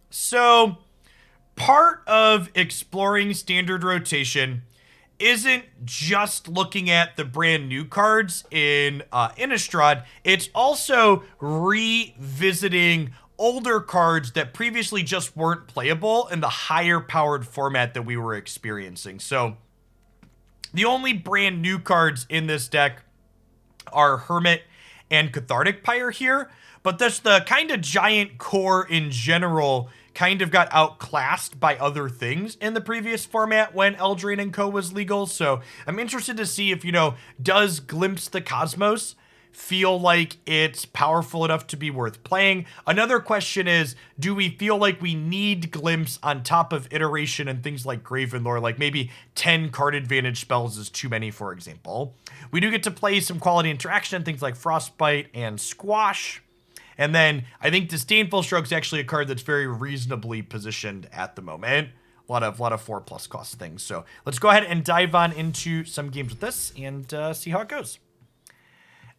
So, part of exploring standard rotation isn't just looking at the brand new cards in Innistrad. It's also revisiting older cards that previously just weren't playable in the higher powered format that we were experiencing. So, the only brand new cards in this deck are Hermit and Cathartic Pyre here, but that's the kind of giant core in general kind of got outclassed by other things in the previous format when Eldraine and Co. was legal. So I'm interested to see if, does Glimpse the Cosmos feel like it's powerful enough to be worth playing? Another question is, do we feel like we need Glimpse on top of Iteration and things like Gravenlore? Like maybe 10 card advantage spells is too many, for example. We do get to play some quality interaction, things like Frostbite and Squash. And then I think Disdainful Stroke is actually a card that's very reasonably positioned at the moment. A lot of 4+ cost things. So let's go ahead and dive on into some games with this and see how it goes.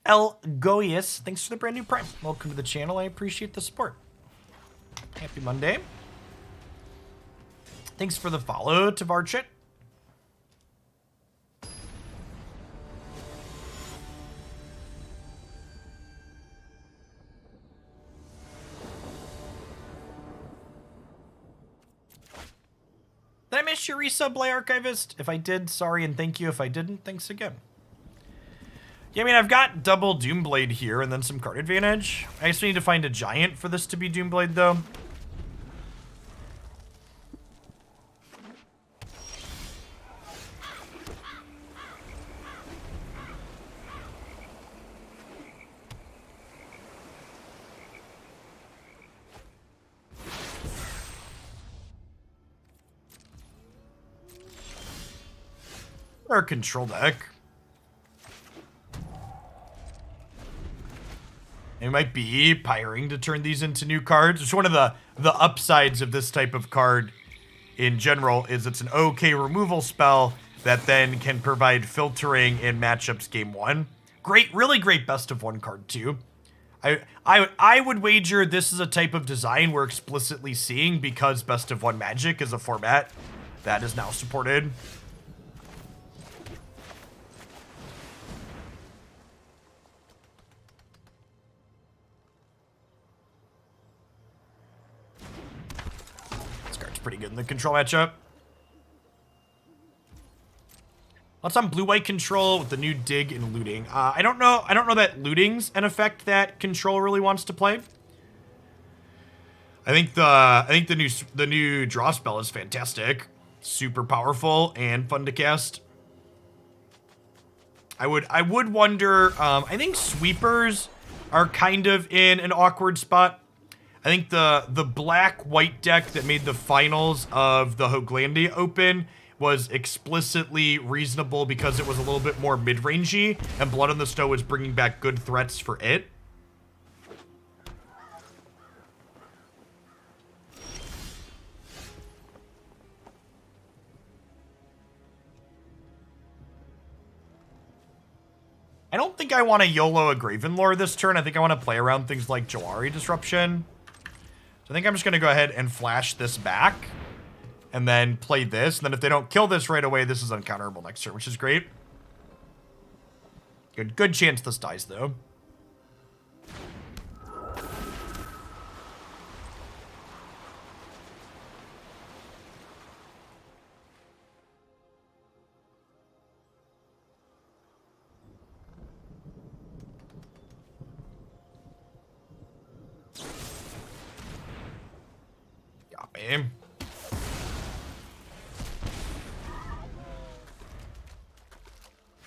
El Goyes, thanks for the brand new Prime. Welcome to the channel. I appreciate the support. Happy Monday. Thanks for the follow, Tavarchit. Did I miss your resub, Lay Archivist? If I did, sorry and thank you. If I didn't, thanks again. Yeah, I mean, I've got double Doomblade here and then some card advantage. I just need to find a giant for this to be Doomblade, though. Or a control deck. It might be Pyring to turn these into new cards. It's one of the upsides of this type of card in general is it's an okay removal spell that then can provide filtering in matchups game one. Great, really great best of one card too. I would wager this is a type of design we're explicitly seeing because best of one Magic is a format that is now supported. Pretty good in the control matchup. Let's on blue-white control with the new dig and looting. I don't know that looting's an effect that control really wants to play. I think the new draw spell is fantastic, super powerful and fun to cast. I would wonder. I think sweepers are kind of in an awkward spot. I think the black-white deck that made the finals of the Hoaglandia Open was explicitly reasonable because it was a little bit more mid-rangey, and Blood on the Snow was bringing back good threats for it. I don't think I want to YOLO a Gravenlore this turn. I think I want to play around things like Jawari Disruption. I think I'm just going to go ahead and flash this back and then play this. And then if they don't kill this right away, this is uncounterable next turn, which is great. Good chance this dies, though.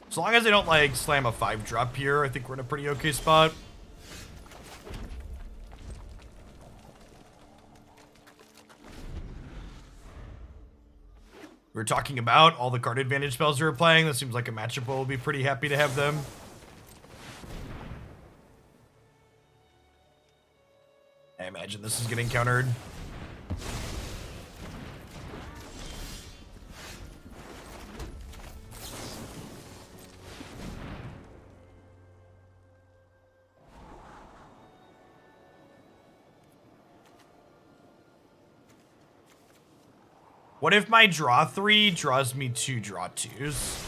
As long as they don't, like, slam a 5-drop here, I think we're in a pretty okay spot. We were talking about all the card advantage spells we were playing. This seems like a matchup where we'll be pretty happy to have them. I imagine this is getting countered. What if my draw 3 draws me 2 draw 2s?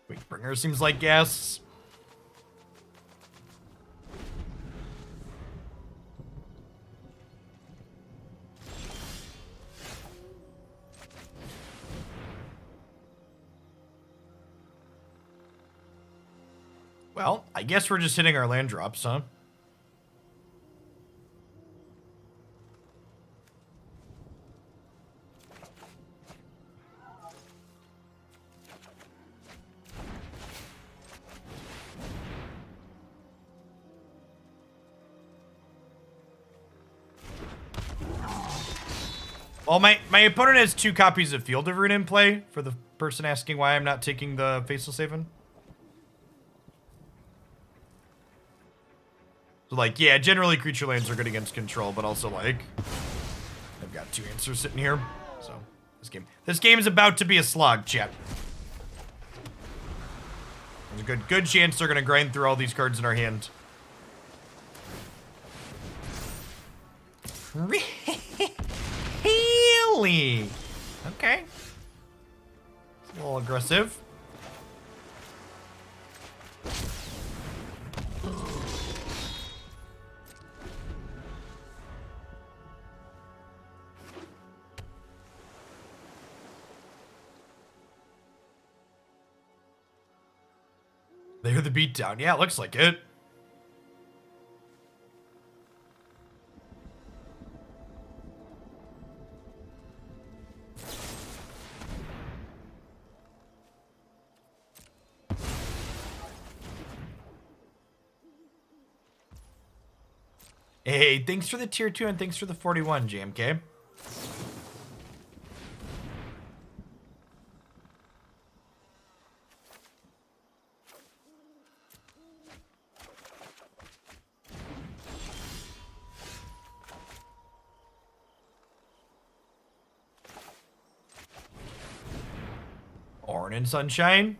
Quakebringer seems like yes. Well, I guess we're just hitting our land drops, huh? Well, my opponent has 2 copies of Field of Ruin in play, for the person asking why I'm not taking the Faceless Haven. So, like, yeah, generally creature lands are good against control, but also, like, I've got 2 answers sitting here. So, this game is about to be a slog, chat. There's a good chance they're going to grind through all these cards in our hand. Really? Okay. It's a little aggressive. They hear the beatdown. Yeah, it looks like it. Hey, thanks for the tier 2 and thanks for the 41, JMK. Orin and Sunshine.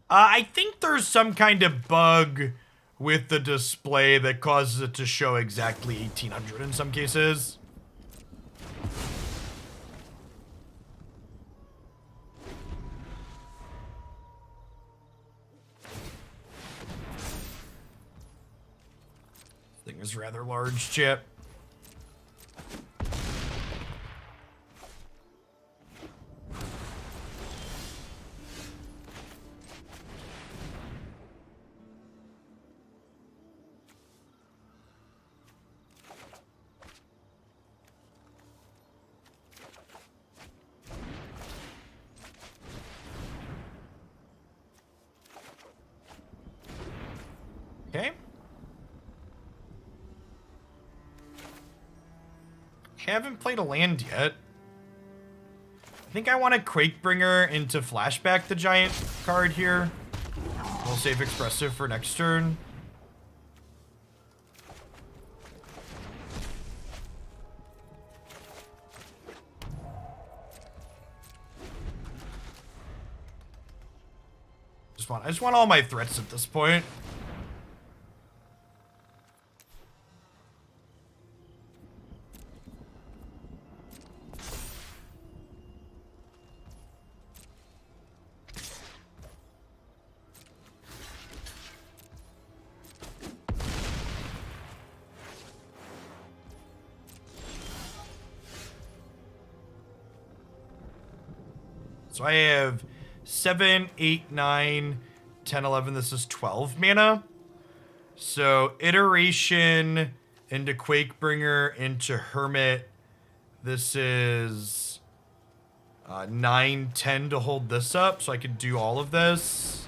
I think there's some kind of bug with the display that causes it to show exactly 1800 in some cases. This thing is rather large, Chip. Okay. Haven't played a land yet. I think I want to Quakebringer into flashback the giant card here. We'll save Expressive for next turn. I just want all my threats at this point. So I have 7, 8, 9, 10, 11. This is 12 mana. So Iteration into Quakebringer into Hermit. This is 9, 10 to hold this up. So I could do all of this.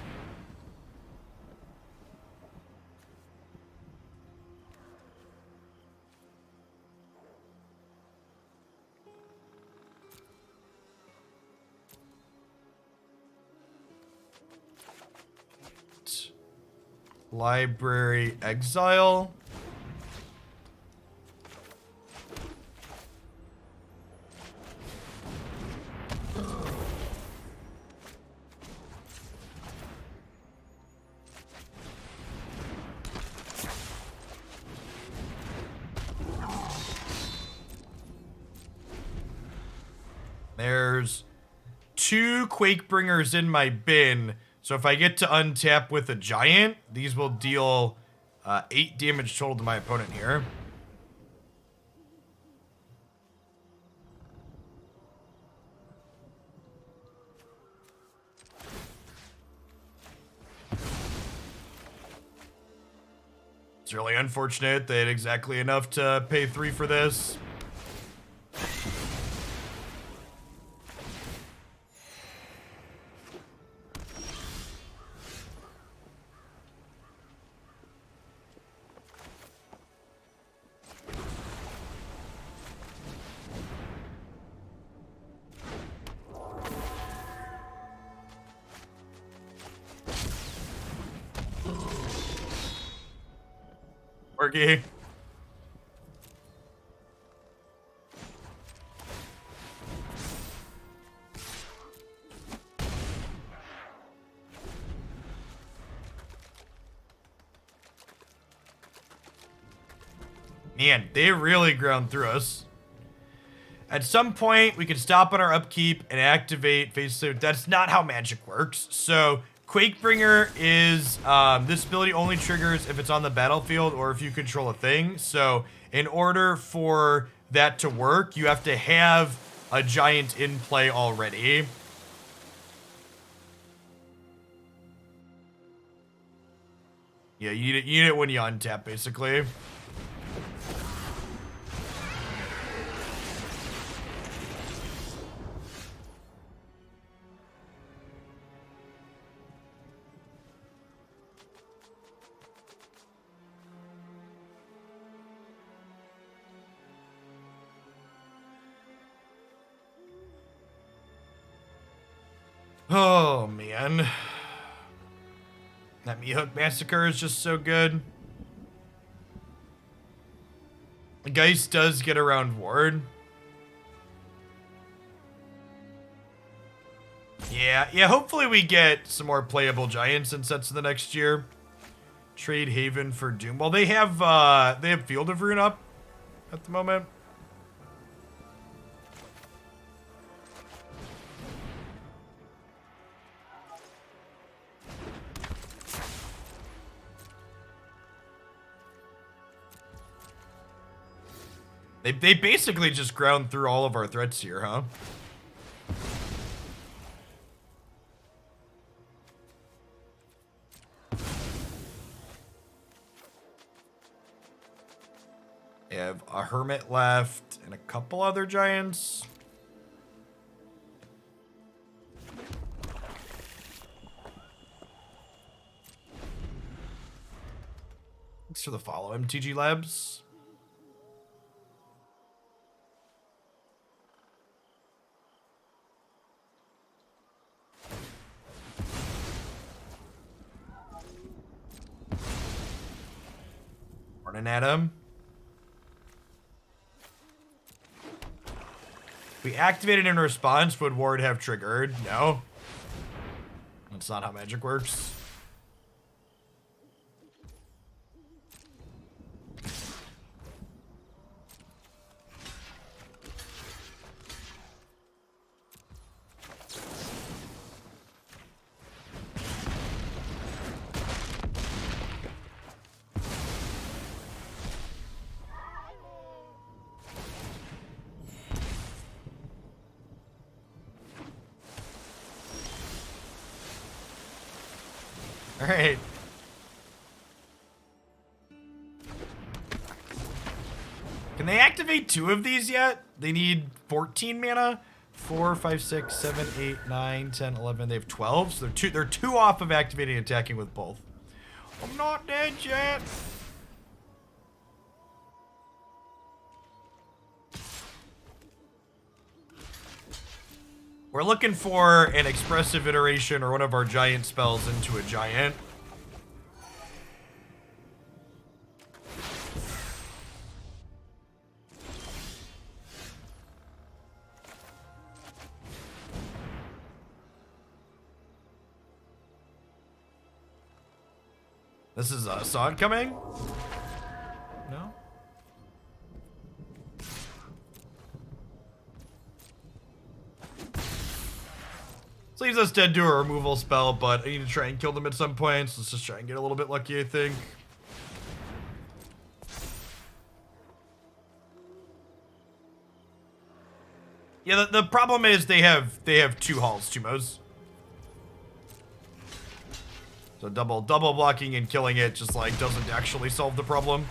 Library Exile. There's 2 Quakebringers in my bin, so if I get to untap with a giant, these will deal 8 damage total to my opponent here. It's really unfortunate they had exactly enough to pay 3 for this. Orgy. Man, they really ground through us. At some point, we can stop on our upkeep and activate Faceless Haven. That's not how magic works. So, Quakebringer is, this ability only triggers if it's on the battlefield or if you control a thing. So, in order for that to work, you have to have a giant in play already. Yeah, you need it when you untap, basically. Oh, man. That Meathook Massacre is just so good. The Geist does get around Ward. Yeah, hopefully we get some more playable Giants and sets in the next year. Trade Haven for Doom. Well, they have Field of Ruin up at the moment. They basically just ground through all of our threats here, huh? They have a Hermit left and a couple other Giants. Thanks for the follow, MTG Labs. Morning, Adam. We activated in response, would Ward have triggered? No. That's not how magic works. Alright. Can they activate 2 of these yet? They need 14 mana. 4, 5, 6, 7, 8, 9, 10, 11. They have 12. So they're two off of activating and attacking with both. I'm not dead yet. We're looking for an Expressive Iteration or one of our giant spells into a giant. This is Assad coming? No? leaves us dead to a removal spell, but I need to try and kill them at some point, so let's just try and get a little bit lucky, I think. Yeah, the problem is they have 2 Halls, 2 Mo's. So double blocking and killing it just like doesn't actually solve the problem.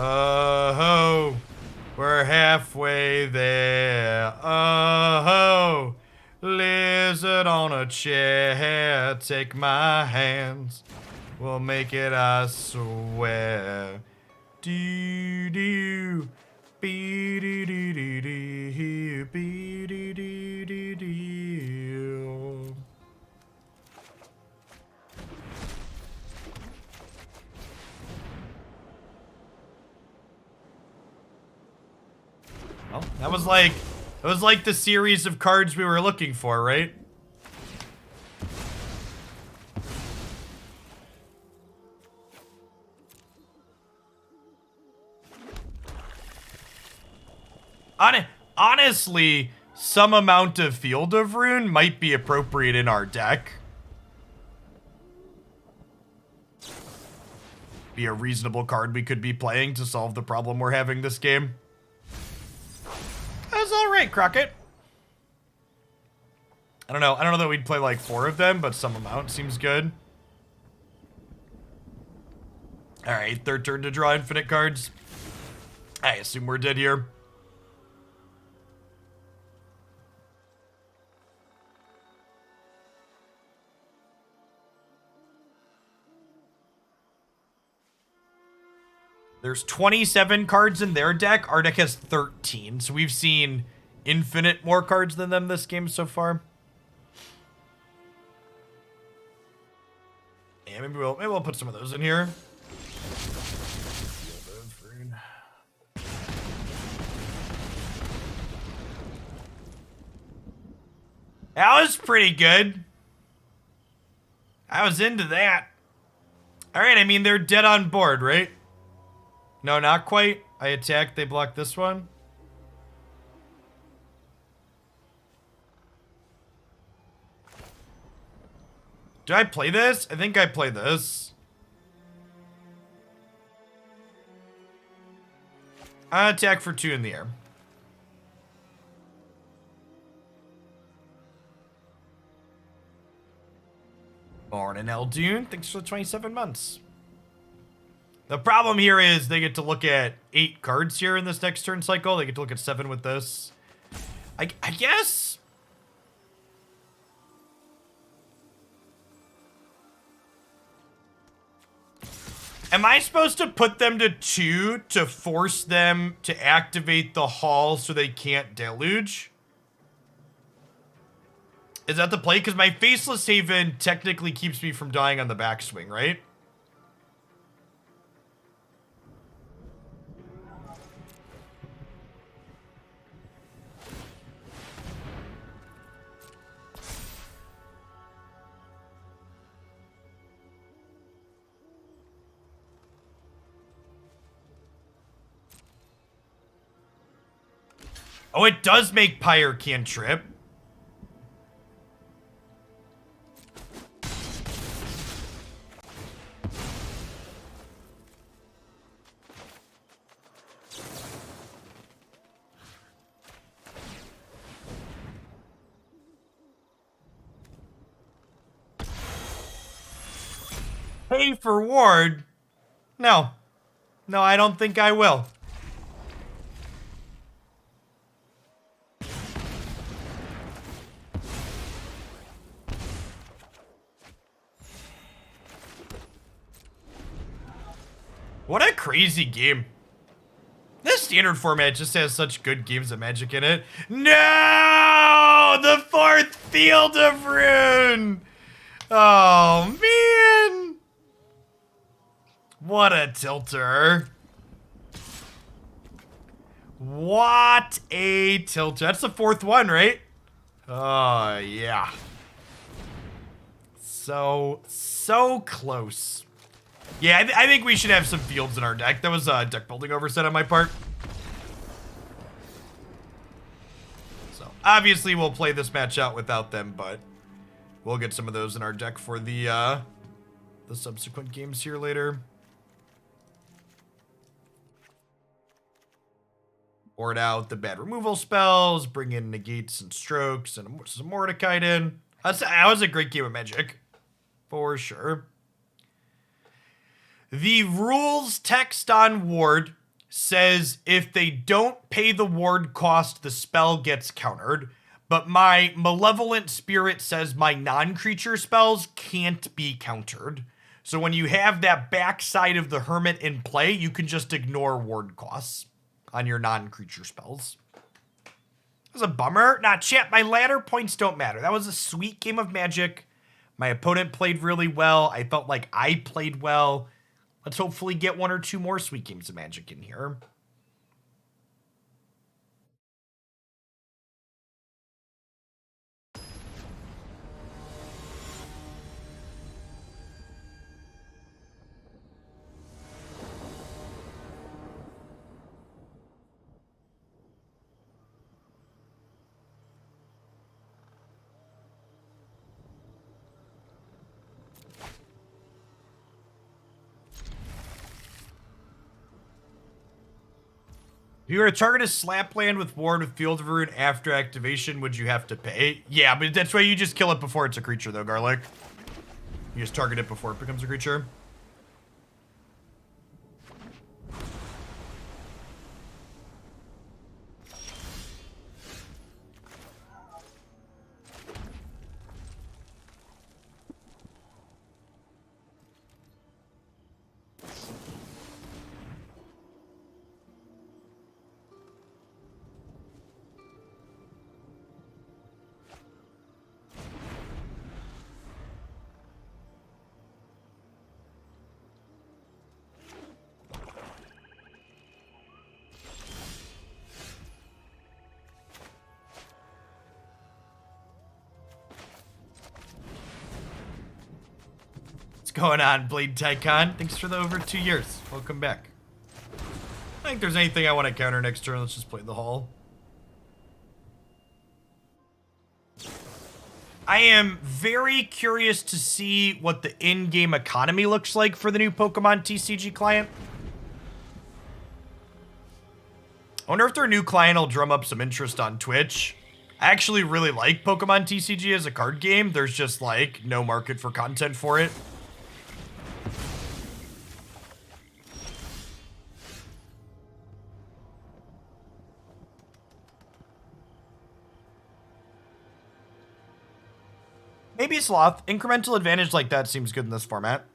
Oh, we're halfway there. Oh, lizard on a chair, take my hands. We'll make it, I swear. Do do, be do do do do, be do do do do. Well, that was like the series of cards we were looking for, right? Honestly, some amount of Field of Ruin might be appropriate in our deck. Be a reasonable card we could be playing to solve the problem we're having this game. That's all right, Crockett. I don't know that we'd play like 4 of them, but some amount seems good. All right, third turn to draw infinite cards. I assume we're dead here. There's 27 cards in their deck. Our deck has 13, so we've seen infinite more cards than them this game so far. Yeah, maybe we'll put some of those in here. That was pretty good. I was into that. All right, I mean, they're dead on board, right? No, not quite. I attack, they block this one. Do I play this? I think I play this. I attack for 2 in the air. Morning, Eldune. Thanks for the 27 months. The problem here is they get to look at 8 cards here in this next turn cycle. They get to look at 7 with this. I guess. Am I supposed to put them to 2 to force them to activate the Hall so they can't deluge? Is that the play? Because my Faceless Haven technically keeps me from dying on the backswing, right? Oh, it does make Pyre cantrip. Pay for ward? No. No, I don't think I will. What a crazy game. This standard format just has such good games of Magic in it. No! The 4th Field of Ruin! Oh, man! What a tilter. What a tilter. That's the fourth one, right? Oh, yeah. So close. Yeah, I think we should have some fields in our deck. That was a deck building oversight on my part. So, obviously, we'll play this match out without them, but we'll get some of those in our deck for the subsequent games here later. Board out the bad removal spells, bring in Negates and Strokes, and some Mordenkainen. That was a great game of Magic, for sure. The rules text on ward says if they don't pay the ward cost, the spell gets countered. But my Malevolent Spirit says my non-creature spells can't be countered. So when you have that backside of the Hermit in play, you can just ignore ward costs on your non-creature spells. That was a bummer. Nah, chat, my ladder points don't matter. That was a sweet game of Magic. My opponent played really well. I felt like I played well. Let's hopefully get one or two more sweet games of Magic in here. If you were to target a slap land with ward with Field of Ruin after activation, would you have to pay? Yeah, but that's why you just kill it before it's a creature, though, Garlic. You just target it before it becomes a creature. What's going on, Blade Tycon? Thanks for the over 2 years. Welcome back. I don't think there's anything I want to counter next turn. Let's just play the Hall. I am very curious to see what the in-game economy looks like for the new Pokemon TCG client. I wonder if their new client will drum up some interest on Twitch. I actually really like Pokemon TCG as a card game. There's just, like, no market for content for it. Maybe Sloth. Incremental advantage like that seems good in this format.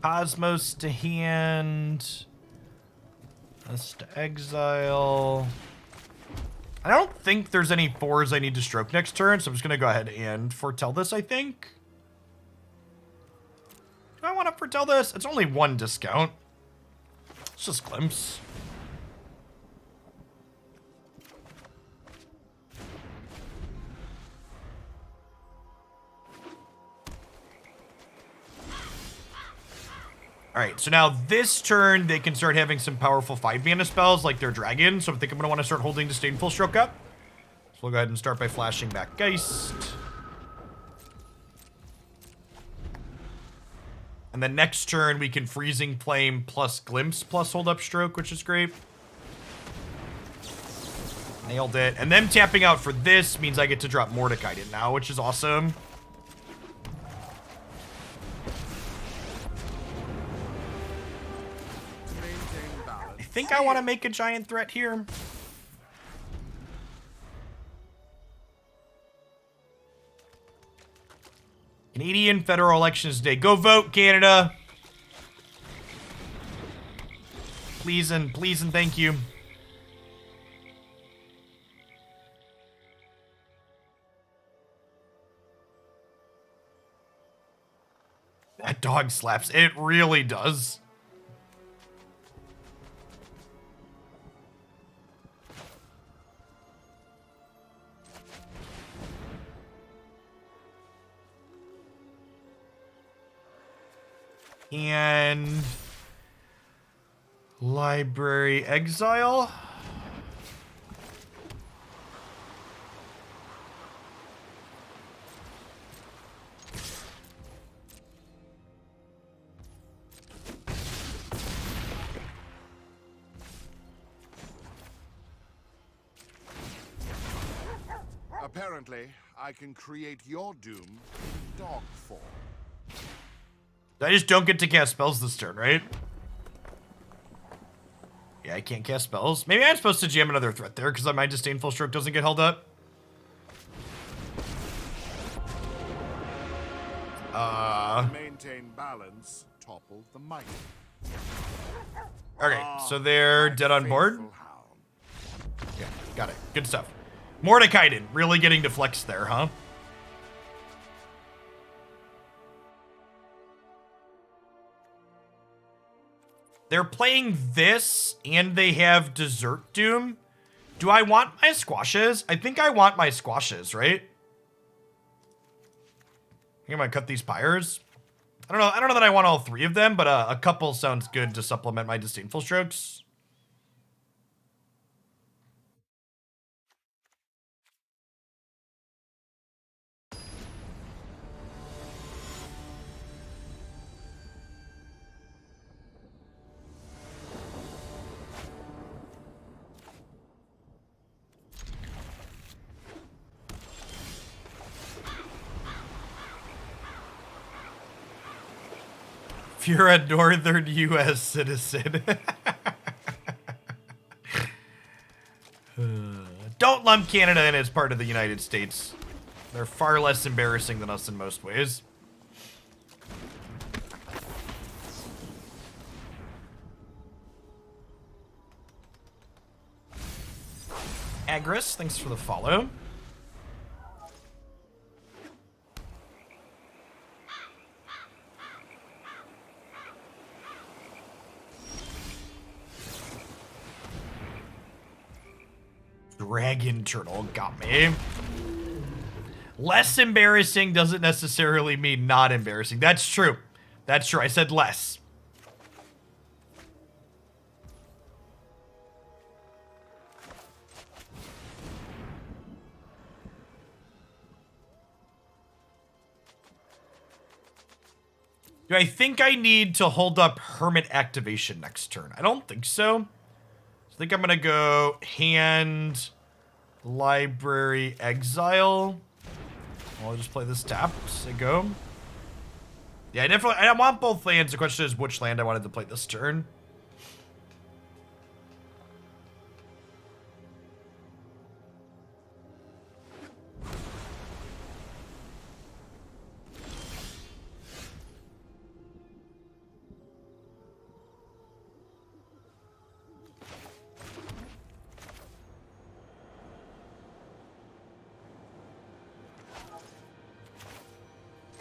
Cosmos to hand. Us to exile. I don't think there's any 4s I need to stroke next turn, so I'm just going to go ahead and foretell this, I think. Do I want to foretell this? It's only 1 discount. It's just Glimpse. Alright, so now this turn, they can start having some powerful 5-mana spells like their dragon, so I think I'm going to want to start holding Disdainful Stroke up. So we'll go ahead and start by flashing back Geist. And then next turn, we can Freezing Flame plus Glimpse plus Hold Up Stroke, which is great. Nailed it. And then tapping out for this means I get to drop Mordenkainen now, which is awesome. I think I want to make a giant threat here. Canadian federal elections day. Go vote, Canada. Please and thank you. dog slaps. It really does. And library exile. Apparently, I can create your doom in dog form. I just don't get to cast spells this turn, right? Yeah, I can't cast spells. Maybe I'm supposed to jam another threat there because my Disdainful Stroke doesn't get held up. Maintain balance, topple the mighty. Okay, so they're dead on board. Faithful hound. Yeah, got it. Good stuff. Mordenkainen really getting to flex there, huh? They're playing this, and they have Desert Doom. Do I want my squashes? I think I want my squashes, right? I think I'm gonna cut these pyres. I don't know that I want all three of them, but a couple sounds good to supplement my Disdainful Strokes. If you're a northern U.S. citizen. Don't lump Canada in as part of the United States. They're far less embarrassing than us in most ways. Agris, thanks for the follow. Dragon Turtle got me. Less embarrassing doesn't necessarily mean not embarrassing. That's true. That's true. I said less. Do I think I need to hold up Hermit activation next turn? I don't think so. I think I'm going to go hand, library, exile. I'll just play this tap. So go. Yeah, I want both lands. The question is which land I wanted to play this turn.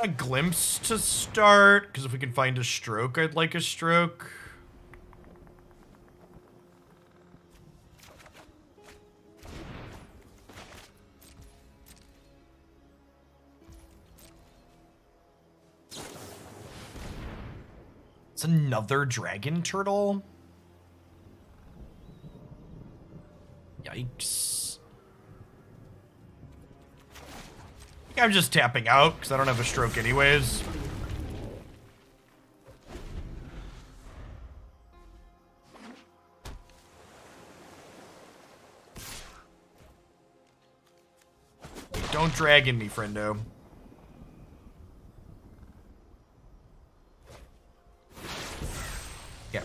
A glimpse to start, because if we can find a stroke, I'd like a stroke. It's another dragon turtle. Yikes. I'm just tapping out because I don't have a stroke anyways. Don't dragon me, friendo. Yeah.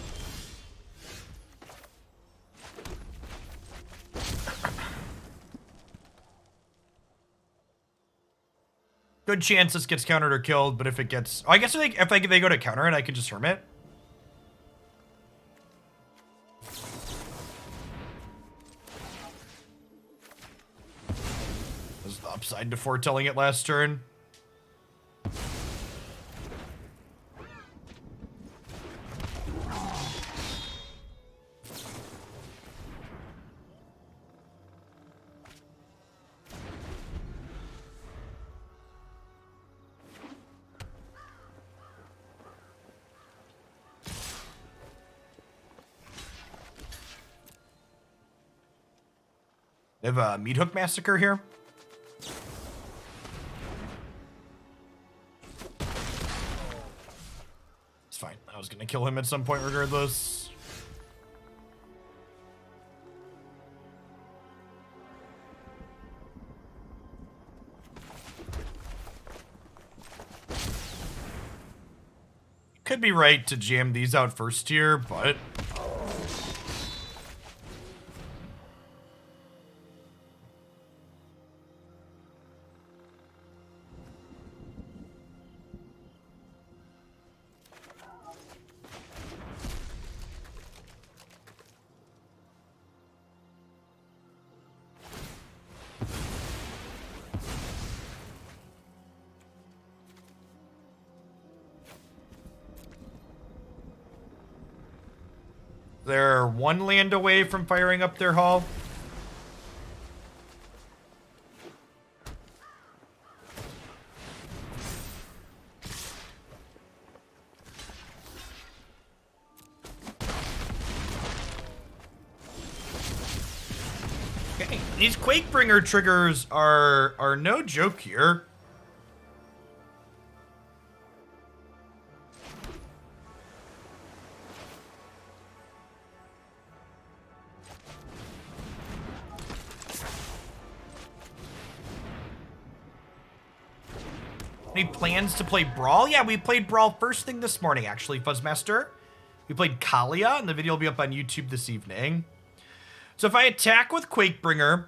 Good chance this gets countered or killed, but if it gets... Oh, I guess if they go to counter it, I can just Hermit. This is the upside to foretelling it last turn. They have a Meat Hook Massacre here. It's fine. I was going to kill him at some point regardless. Could be right to jam these out first here, but... They're one land away from firing up their hull. Okay, these Quakebringer triggers are no joke here. Any plans to play Brawl? Yeah, we played Brawl first thing this morning, actually, Fuzzmaster. We played Kalia, and the video will be up on YouTube this evening. So if I attack with Quakebringer,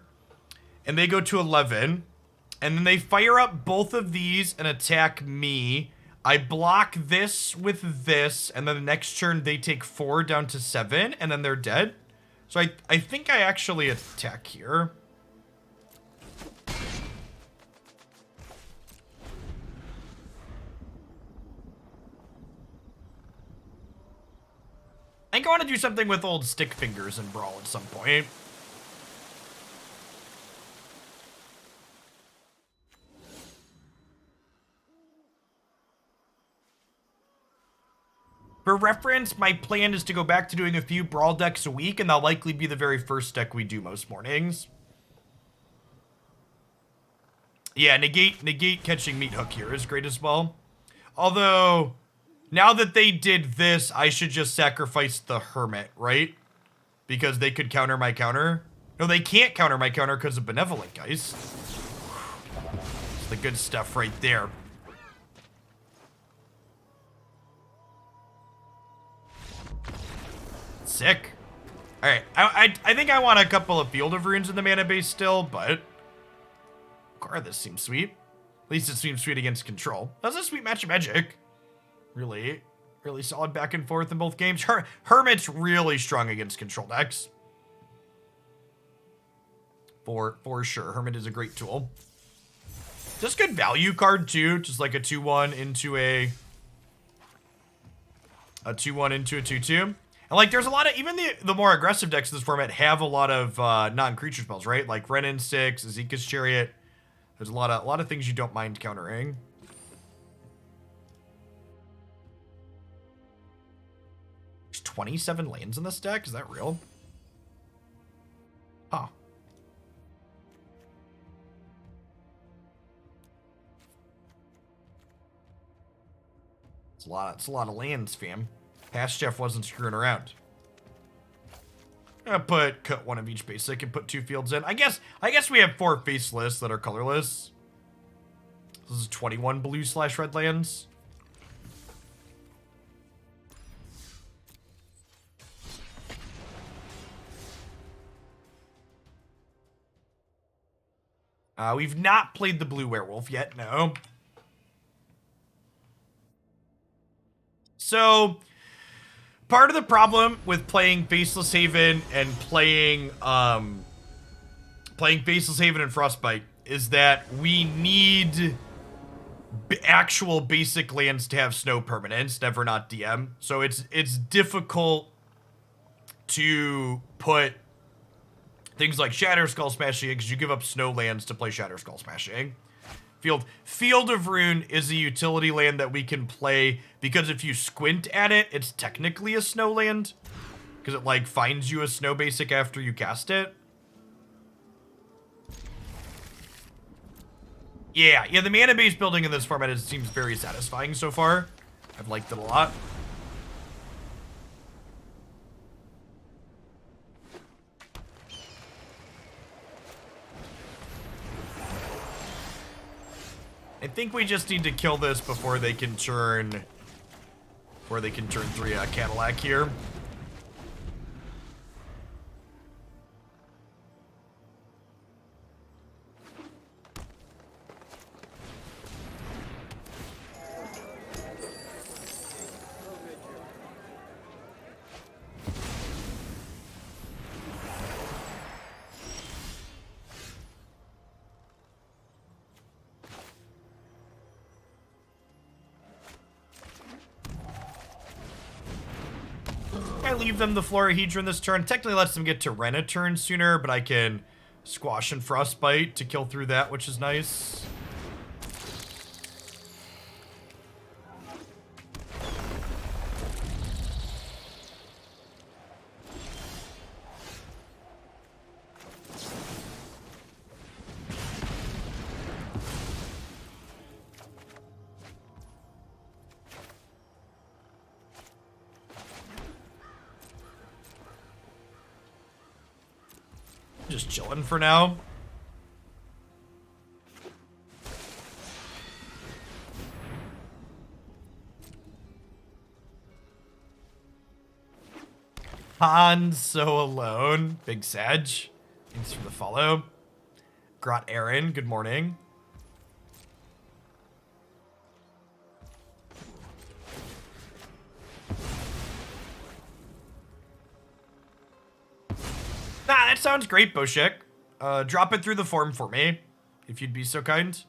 and they go to 11, and then they fire up both of these and attack me, I block this with this, and then the next turn they take 4 down to 7, and then they're dead. So I think I actually attack here. I think I want to do something with old stick fingers and Brawl at some point. For reference, my plan is to go back to doing a few Brawl decks a week, and that'll likely be the very first deck we do most mornings. Yeah, negate catching Meat Hook here is great as well. Although... now that they did this, I should just sacrifice the Hermit, right? Because they could counter my counter. No, they can't counter my counter because of Benevolent, guys. It's the good stuff right there. Sick. Alright, I think I want a couple of Field of Runes in the mana base still, but... God, this seems sweet. At least it seems sweet against control. That's a sweet match of Magic. Really solid back and forth in both games. Hermit's really strong against control decks. For sure. Hermit is a great tool. Just good value card too. Just like a 2-1 into a 2-1 into a 2-2. And like there's a lot of, even the more aggressive decks in this format have a lot of non-creature spells, right? Like Renin 6, Azeka's Chariot. There's a lot of things you don't mind countering. There's 27 lands in this deck? Is that real? Huh. It's a lot of lands, fam. Past Jeff wasn't screwing around. I'm gonna cut one of each basic and put 2 fields in. I guess we have 4 faceless that are colorless. This is 21 blue/red lands. We've not played the blue werewolf yet, no. So, part of the problem with playing Faceless Haven and playing Faceless Haven and Frostbite is that we need actual basic lands to have snow permanence, never not DM. So it's difficult to put things like Shatter Skull Smashing because you give up snow lands to play Shatter Skull Smashing. Field of Rune is a utility land that we can play because if you squint at it, it's technically a snow land because it like finds you a snow basic after you cast it. Yeah, the mana base building in this format seems very satisfying so far. I've liked it a lot. I think we just need to kill this before they can turn 3 Cadillac here. I leave them the Florahedron this turn. Technically lets them get to Ren a turn sooner, but I can Squash and Frostbite to kill through that, which is nice. Just chilling for now. Han so alone. Big Sag. Thanks for the follow. Grot Aaron, good morning. Nah, that sounds great, Boshek. Drop it through the form for me, if you'd be so kind.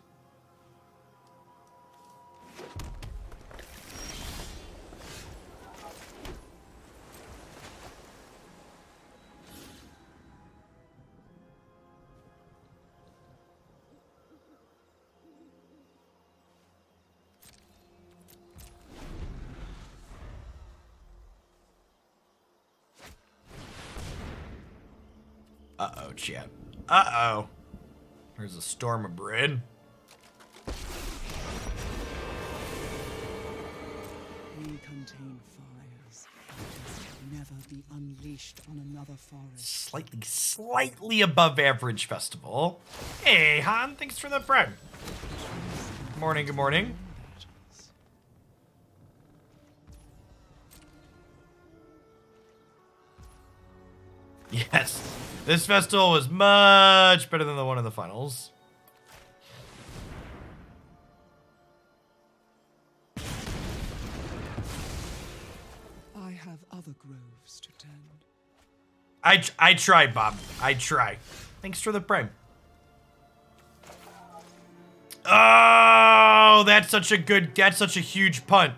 Uh-oh, chat. Uh-oh. There's a storm of bread. We contain fires that never be unleashed on another forest. Slightly above average festival. Hey, Han, thanks for the bread. Good morning, good morning. Yes. This festival was much better than the one in the finals. I have other groves to tend. I try, Bob. I try. Thanks for the prime. Oh, that's such a huge punt.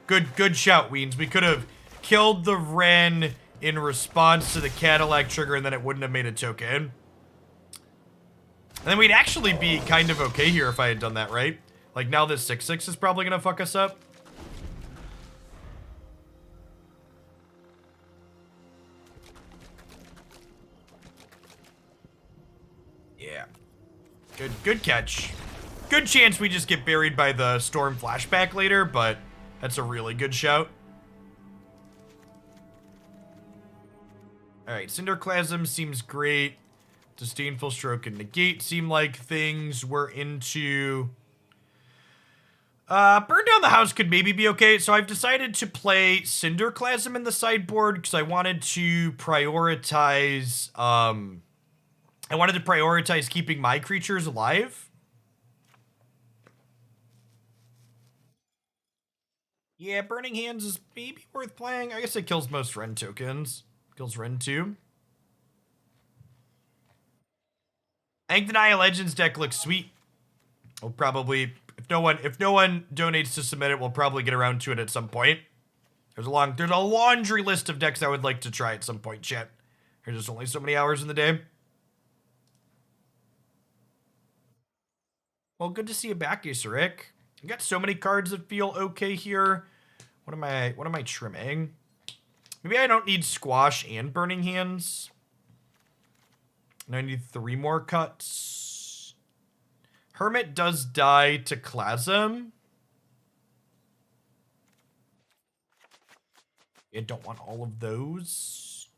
Good shout, Weens. We could have killed the Ren in response to the Cadillac trigger, and then it wouldn't have made a token. And then we'd actually be kind of okay here if I had done that, right? Like, now this 6/6 is probably gonna fuck us up. Yeah. Good catch. Good chance we just get buried by the storm flashback later, but that's a really good shout. Alright, Cinderclasm seems great. Disdainful Stroke and Negate seem like things we're into. Burn Down the House could maybe be okay. So I've decided to play Cinderclasm in the sideboard because I wanted to prioritize, keeping my creatures alive. Yeah, Burning Hands is maybe worth playing. I guess it kills most Ren tokens. Kills Ren too. I think the Naya Legends deck looks sweet. We'll probably, if no one donates to submit it, we'll probably get around to it at some point. There's a laundry list of decks I would like to try at some point, chat. There's just only so many hours in the day. Well, good to see you back, Isaric. You got so many cards that feel okay here. What am I trimming? Maybe I don't need Squash and Burning Hands. And I need 3 more cuts. Hermit does die to Clasm. I don't want all of those.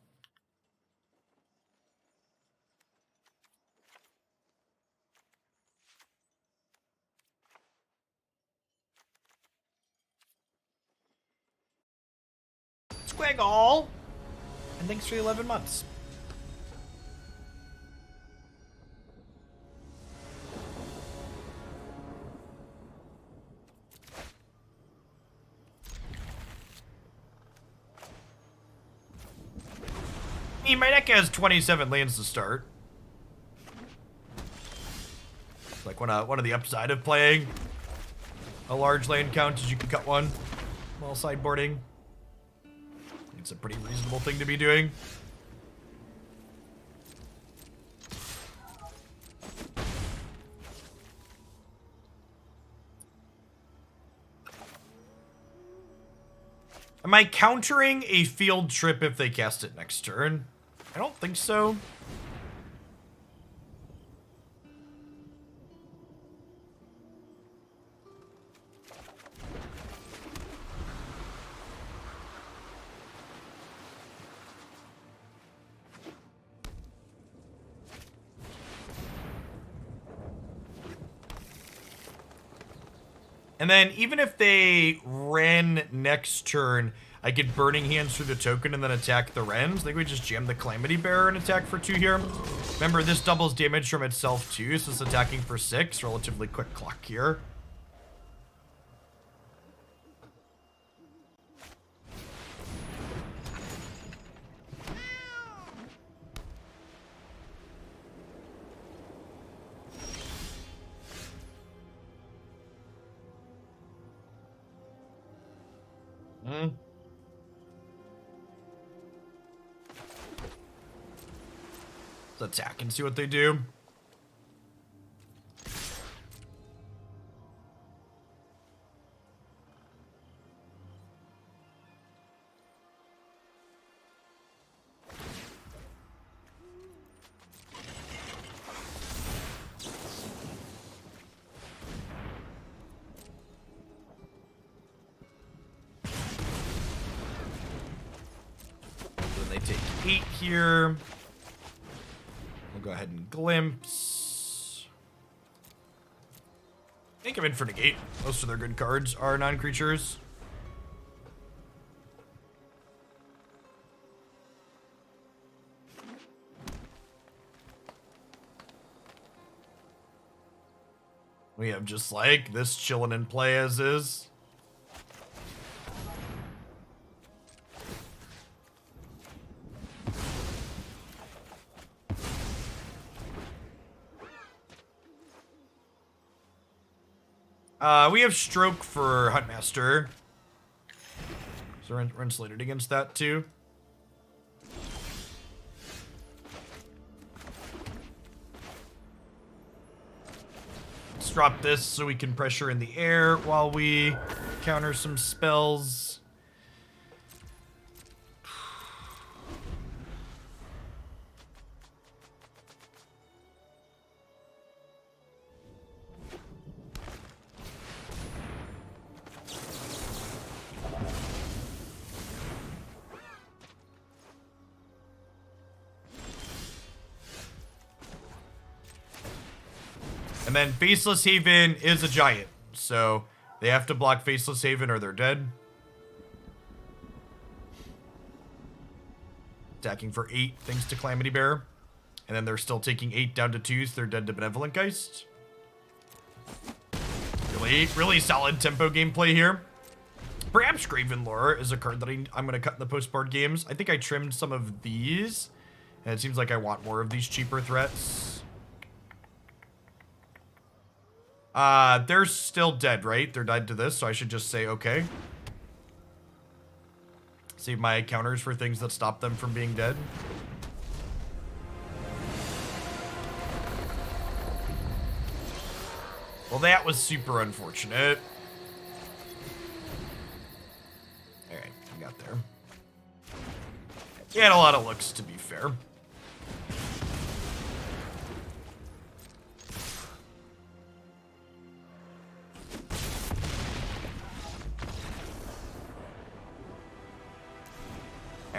Squiggle! And thanks for the 11 months. I mean, my deck has 27 lands to start. It's like one of the upside of playing a large land count is you can cut one while sideboarding. It's a pretty reasonable thing to be doing. Am I countering a field trip if they cast it next turn? I don't think so. And then even if they ran next turn, I get Burning Hands through the token and then attack the Wrens. I think we just jam the Calamity Bearer and attack for 2 here. Remember, this doubles damage from itself too, so it's attacking for 6. Relatively quick clock here. Let's attack and see what they do. Then they take 8 here. We'll go ahead and glimpse. I think I'm in for Negate. Most of their good cards are non-creatures. We have just like this chilling in play as is. We have Stroke for Huntmaster. So we're insulated against that too. Let's drop this so we can pressure in the air while we counter some spells. And then Faceless Haven is a giant, so they have to block Faceless Haven or they're dead. Attacking for 8 thanks to Calamity Bearer. And then they're still taking 8 down to 2, so they're dead to Benevolent Geist. Really solid tempo gameplay here. Perhaps Gravenlore is a card that I'm going to cut in the post-board games. I think I trimmed some of these, and it seems like I want more of these cheaper threats. They're still dead, right? They're dead to this, so I should just say okay. Save my counters for things that stop them from being dead. Well, that was super unfortunate. Alright, we got there. He had a lot of looks, to be fair.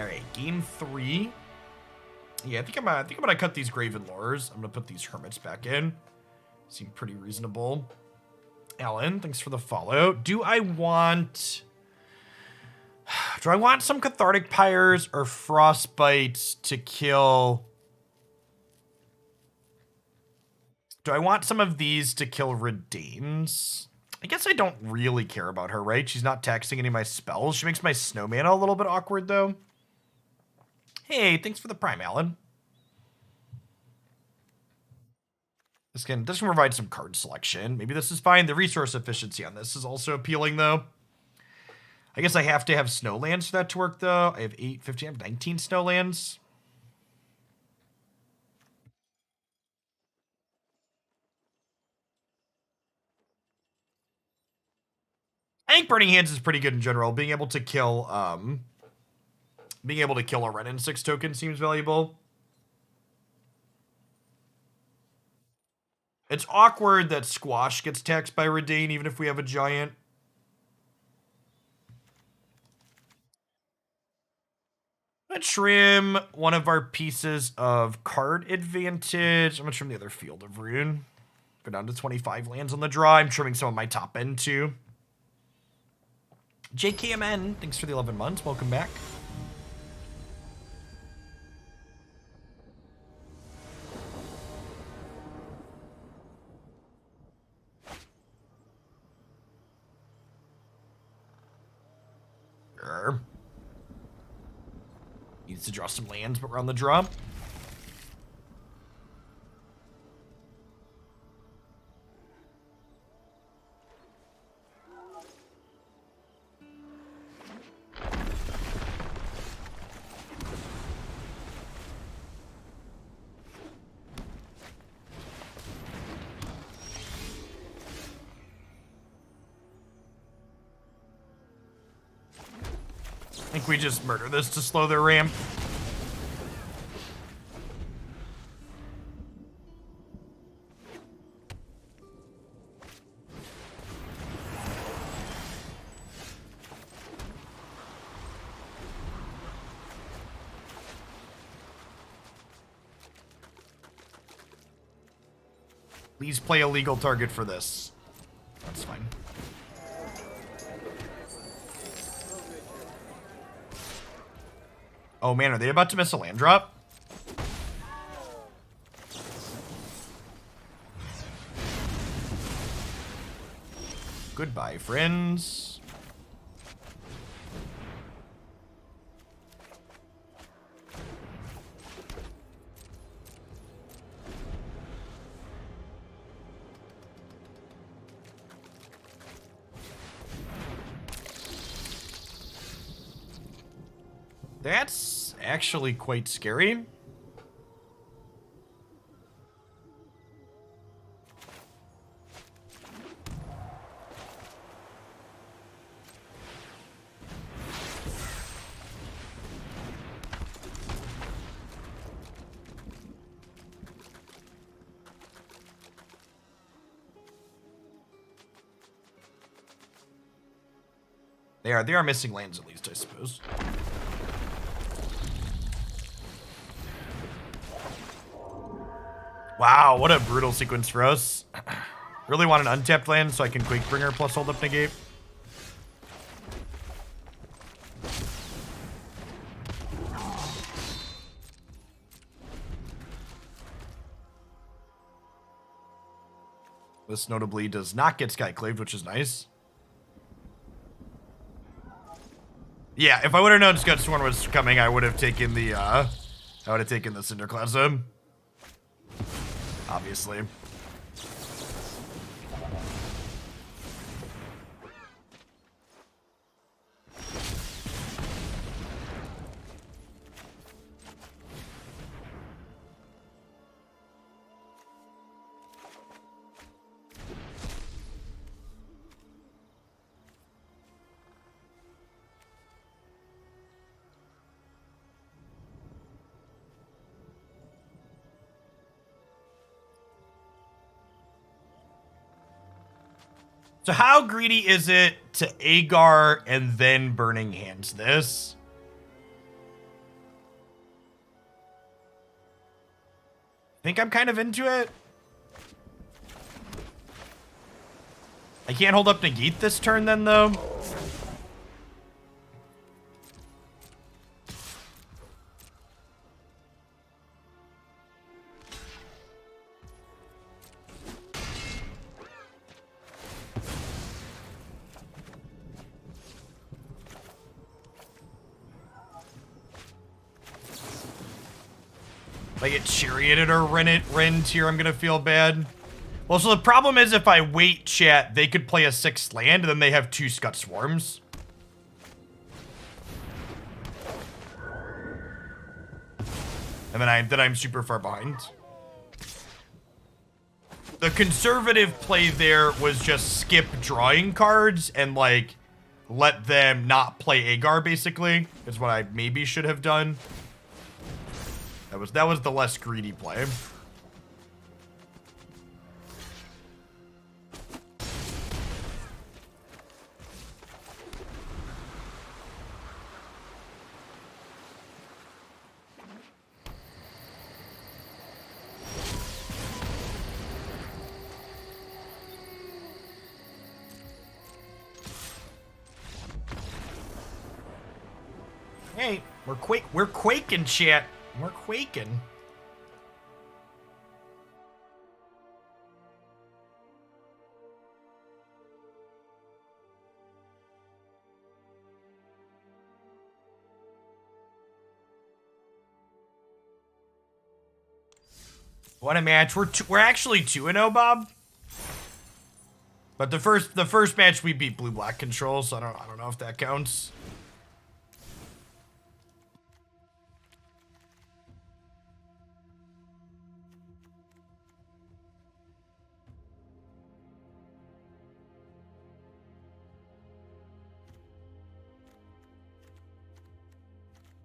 All right, game 3. Yeah, I think I'm gonna cut these Graven Lures. I'm gonna put these Hermits back in. Seem pretty reasonable. Alan, thanks for the follow. Do I want some Cathartic Pyres or Frostbites to kill? Do I want some of these to kill Redanes? I guess I don't really care about her, right? She's not taxing any of my spells. She makes my snow mana a little bit awkward, though. Hey, thanks for the Prime, Alan. This can provide some card selection. Maybe this is fine. The resource efficiency on this is also appealing, though. I guess I have to have snowlands for that to work, though. I have 8, 15, I have 19 snowlands. I think Burning Hands is pretty good in general. Being able to kill a Ren in 6 token seems valuable. It's awkward that Squash gets taxed by Redane, even if we have a giant. I'm gonna trim one of our pieces of card advantage. I'm gonna trim the other Field of Ruin. Go down to 25 lands on the draw. I'm trimming some of my top end too. JKMN, thanks for the 11 months. Welcome back. Needs to draw some lands, but we're on the draw. I think we just murder this to slow their ramp. Please play a legal target for this. That's fine. Oh man, are they about to miss a land drop? Goodbye, friends. That's actually quite scary. They are missing lands at least, I suppose. Wow, what a brutal sequence for us. Really want an untapped land so I can Quakebringer plus hold up Negate. This notably does not get Skyclaved, which is nice. Yeah, if I would have known Scudsworn was coming, I would have taken the Cinderclasm. Obviously. So how greedy is it to Aegar and then Burning Hands this? think I'm kind of into it. I can't hold up Negate this turn then, though. If I get Charioted or Rend here, I'm gonna feel bad. Well, so the problem is if I wait, chat, they could play a 6th land, and then they have 2 Scut Swarms. And then I'm super far behind. The conservative play there was just skip drawing cards and, like, let them not play Aegar, basically, is what I maybe should have done. That was the less greedy play. Hey, we're quaking, chat. We're quaking. What a match. We're actually 2-0, Bob. But the first match we beat blue-black control, so I don't know if that counts.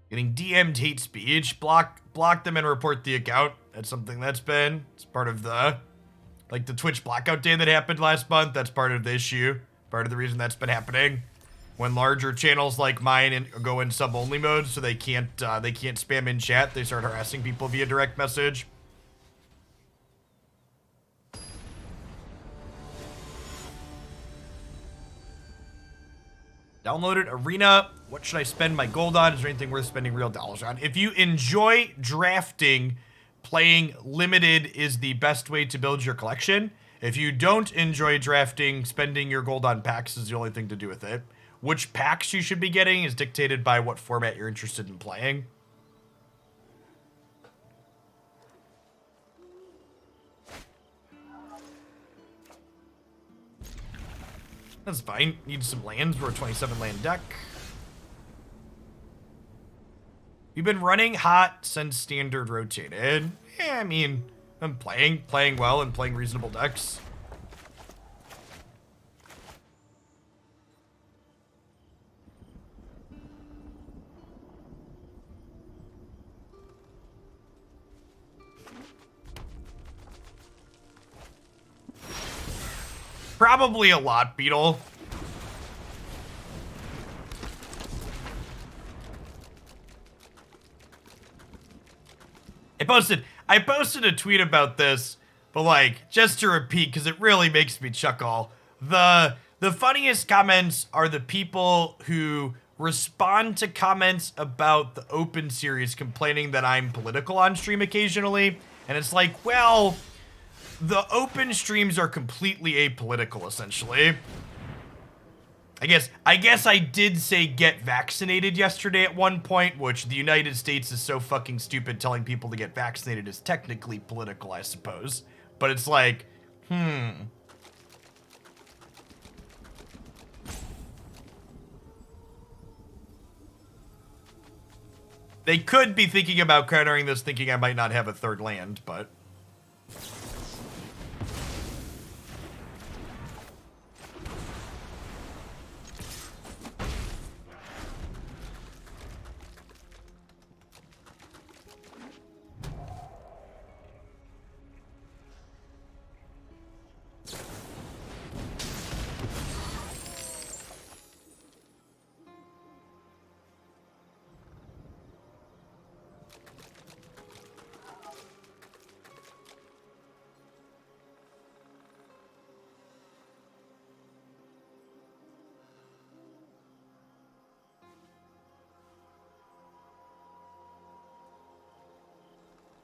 Getting DM'd hate speech, block them and report the account. That's something it's part of the, like, the Twitch blackout day that happened last month. That's part of the issue. Part of the reason that's been happening. When larger channels like mine go in sub-only mode, so they can't spam in chat, they start harassing people via direct message. Downloaded Arena. What should I spend my gold on? Is there anything worth spending real dollars on? If you enjoy drafting, playing limited is the best way to build your collection. If you don't enjoy drafting, spending your gold on packs is the only thing to do with it. Which packs you should be getting is dictated by what format you're interested in playing. That's fine. Need some lands. We're a 27 land deck. We've been running hot since Standard rotated. Yeah, I mean, I'm playing well and playing reasonable decks. Probably a lot, Beetle. I posted a tweet about this, but, like, just to repeat, because it really makes me chuckle. The funniest comments are the people who respond to comments about the Open series complaining that I'm political on stream occasionally. And it's like, well, the Open streams are completely apolitical, essentially. I guess I did say get vaccinated yesterday at one point, which the United States is so fucking stupid telling people to get vaccinated is technically political, I suppose. But it's like, They could be thinking about countering this, thinking I might not have a third land, but...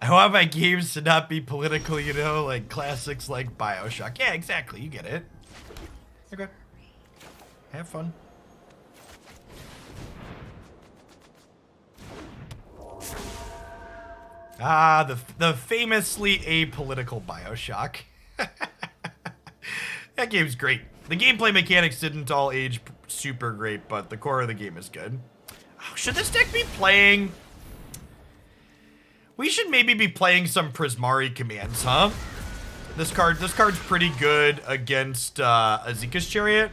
I want my games to not be political, you know, like classics like BioShock. Yeah, exactly. You get it. Okay. Have fun. Ah, the famously apolitical BioShock. That game's great. The gameplay mechanics didn't all age super great, but the core of the game is good. Oh, should this deck be playing? We should maybe be playing some Prismari commands, huh? This card's pretty good against Azika's Chariot.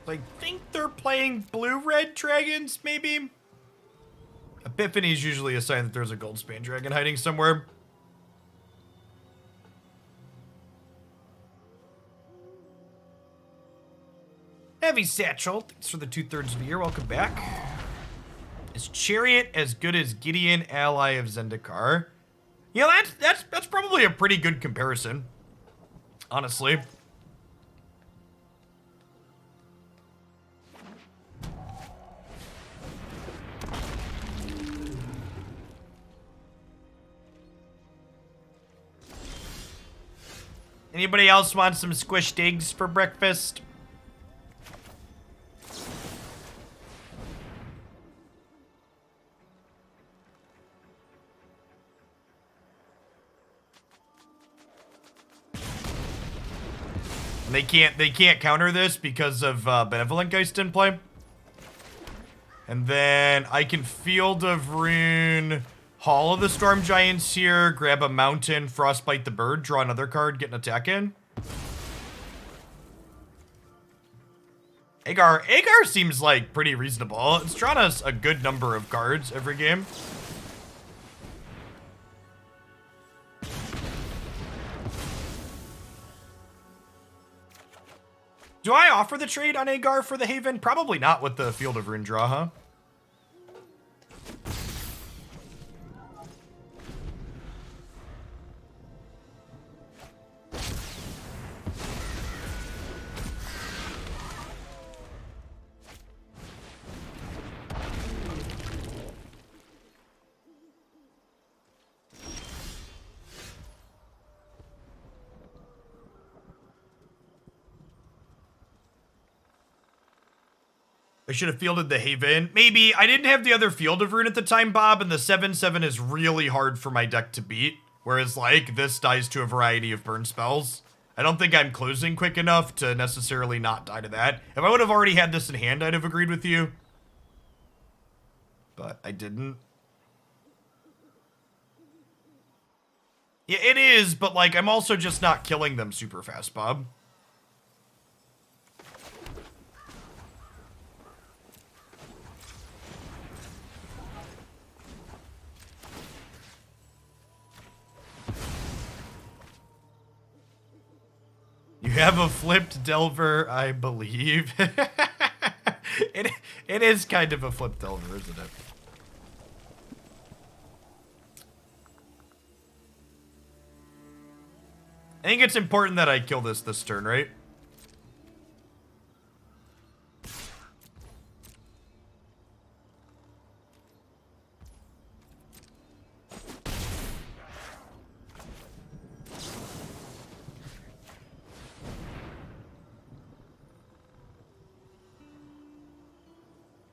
I think they're playing blue-red dragons, maybe? Epiphany is usually a sign that there's a Goldspan dragon hiding somewhere. Heavy Satchel, thanks for the 2/3 of the year. Welcome back. Is Chariot as good as Gideon, ally of Zendikar? You know, that's probably a pretty good comparison, honestly. Anybody else want some squished eggs for breakfast? They can't counter this because of Benevolent Geist in play. And then I can Field of Rune, Hall of the Storm Giants here, grab a Mountain, Frostbite the Bird, draw another card, get an attack in. Aegar seems like pretty reasonable. It's drawn us a good number of cards every game. Do I offer the trade on Aegar for the Haven? Probably not with the Field of Rune draw, huh? I should have fielded the Haven. Maybe. I didn't have the other Field of Rune at the time, Bob, and the 7/7 is really hard for my deck to beat. Whereas, like, this dies to a variety of burn spells. I don't think I'm closing quick enough to necessarily not die to that. If I would have already had this in hand, I'd have agreed with you. But I didn't. Yeah, it is, but, like, I'm also just not killing them super fast, Bob. You have a flipped Delver, I believe. It is kind of a flipped Delver, isn't it? I think it's important that I kill this turn, right?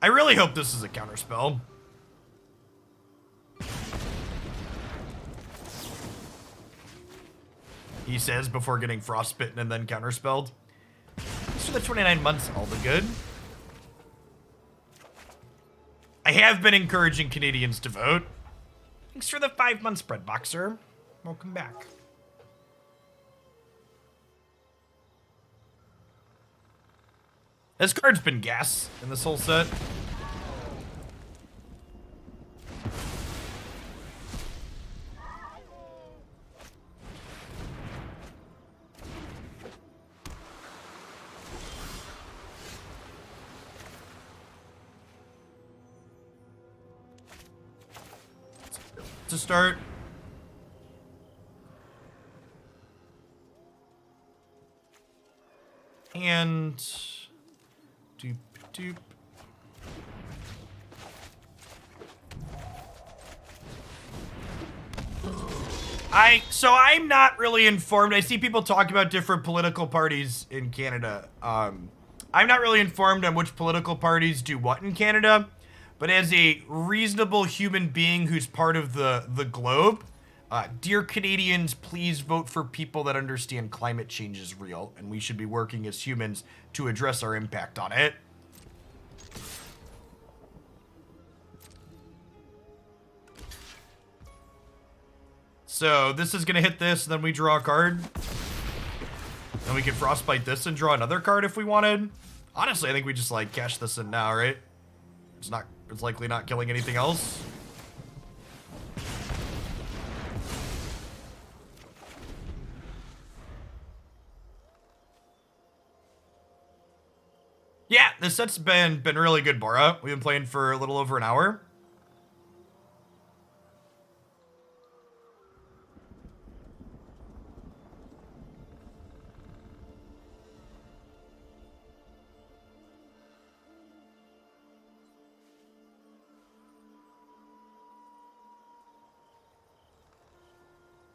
I really hope this is a counterspell. He says before getting frostbitten and then counterspelled. Thanks for the 29 months, all the good. I have been encouraging Canadians to vote. Thanks for the 5 months, Bread Boxer. Welcome back. This card's been gas in this whole set. To start. And doop doop. I'm not really informed. I see people talk about different political parties in Canada. I'm not really informed on which political parties do what in Canada, but as a reasonable human being who's part of the globe, dear Canadians, please vote for people that understand climate change is real, and we should be working as humans to address our impact on it. So this is gonna hit this, and then we draw a card. And we can frostbite this and draw another card if we wanted. Honestly, I think we just like cash this in now, right? It's likely not killing anything else. Yeah, this set's been really good, Bora. We've been playing for a little over an hour.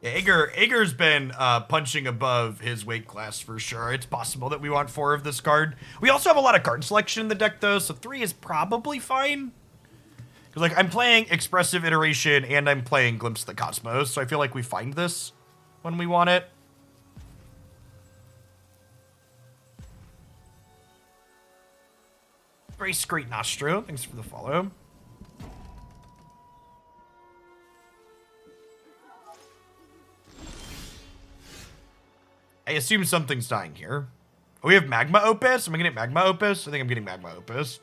Yeah, Aegar's been punching above his weight class for sure. It's possible that we want 4 of this card. We also have a lot of card selection in the deck though, so 3 is probably fine. Because like I'm playing Expressive Iteration and I'm playing Glimpse of the Cosmos, so I feel like we find this when we want it. Brace Great Nostro, thanks for the follow. I assume something's dying here. Oh, we have Magma Opus? Am I getting Magma Opus? I think I'm getting Magma Opus.